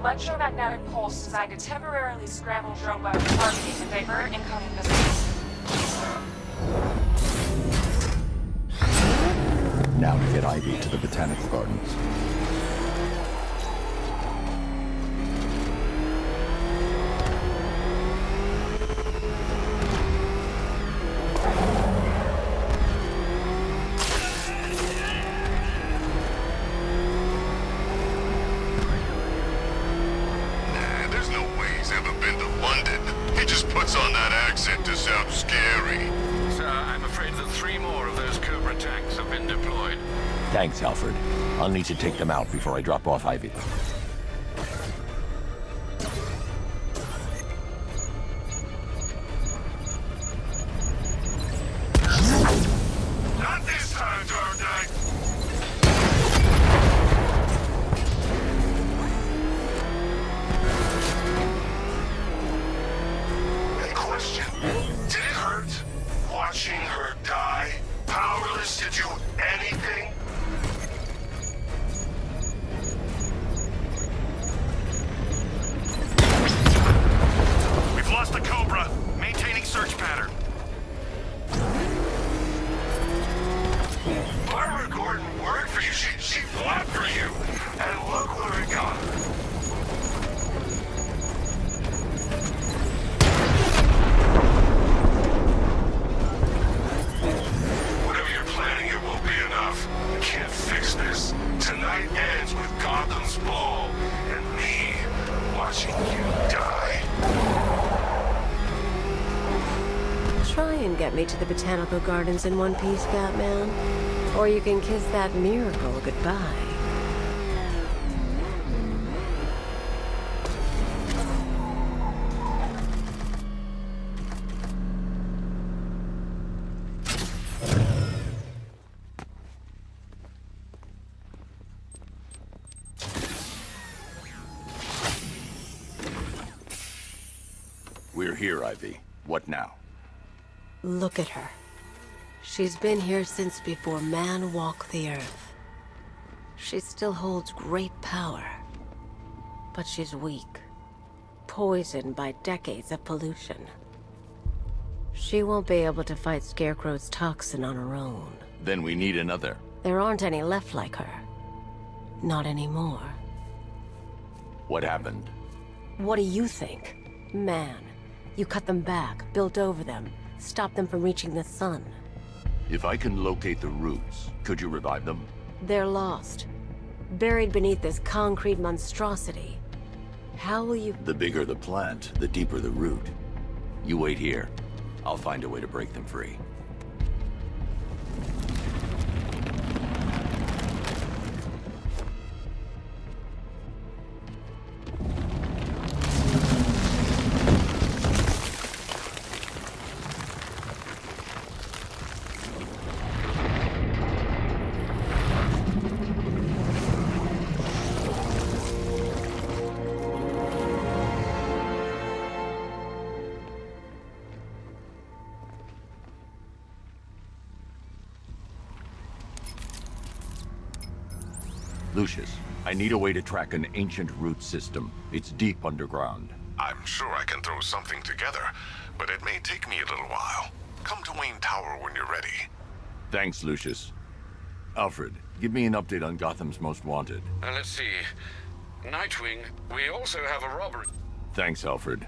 Electromagnetic pulse designed to temporarily scramble drone weapon targeting and divert incoming missiles.
Now to get Ivy to the Botanical Gardens. Thanks, Alfred. I'll need to take them out before I drop off Ivy.
Not this time, Dark Knight! A question. Did it hurt? Watching her die? Powerless to do anything?
night ends with Gotham's ball and me watching you die.
Try and get me to the botanical gardens in one piece, Batman. Or you can kiss that miracle goodbye.
We're here, Ivy. What now?
Look at her. She's been here since before man walked the earth. She still holds great power. But she's weak. Poisoned by decades of pollution. She won't be able to fight Scarecrow's toxin on her own.
Then we need another.
There aren't any left like her. Not anymore.
What happened?
What do you think? Man. You cut them back, built over them, stopped them from reaching the sun.
If I can locate the roots, could you revive them?
They're lost. Buried beneath this concrete monstrosity. How will you...
The bigger the plant, the deeper the root. You wait here. I'll find a way to break them free. Lucius, I need a way to track an ancient root system. It's deep underground.
I'm sure I can throw something together, but it may take me a little while. Come to Wayne Tower when you're ready.
Thanks, Lucius. Alfred, give me an update on Gotham's Most Wanted.
Let's see. Nightwing, we also have a robbery.
Thanks, Alfred.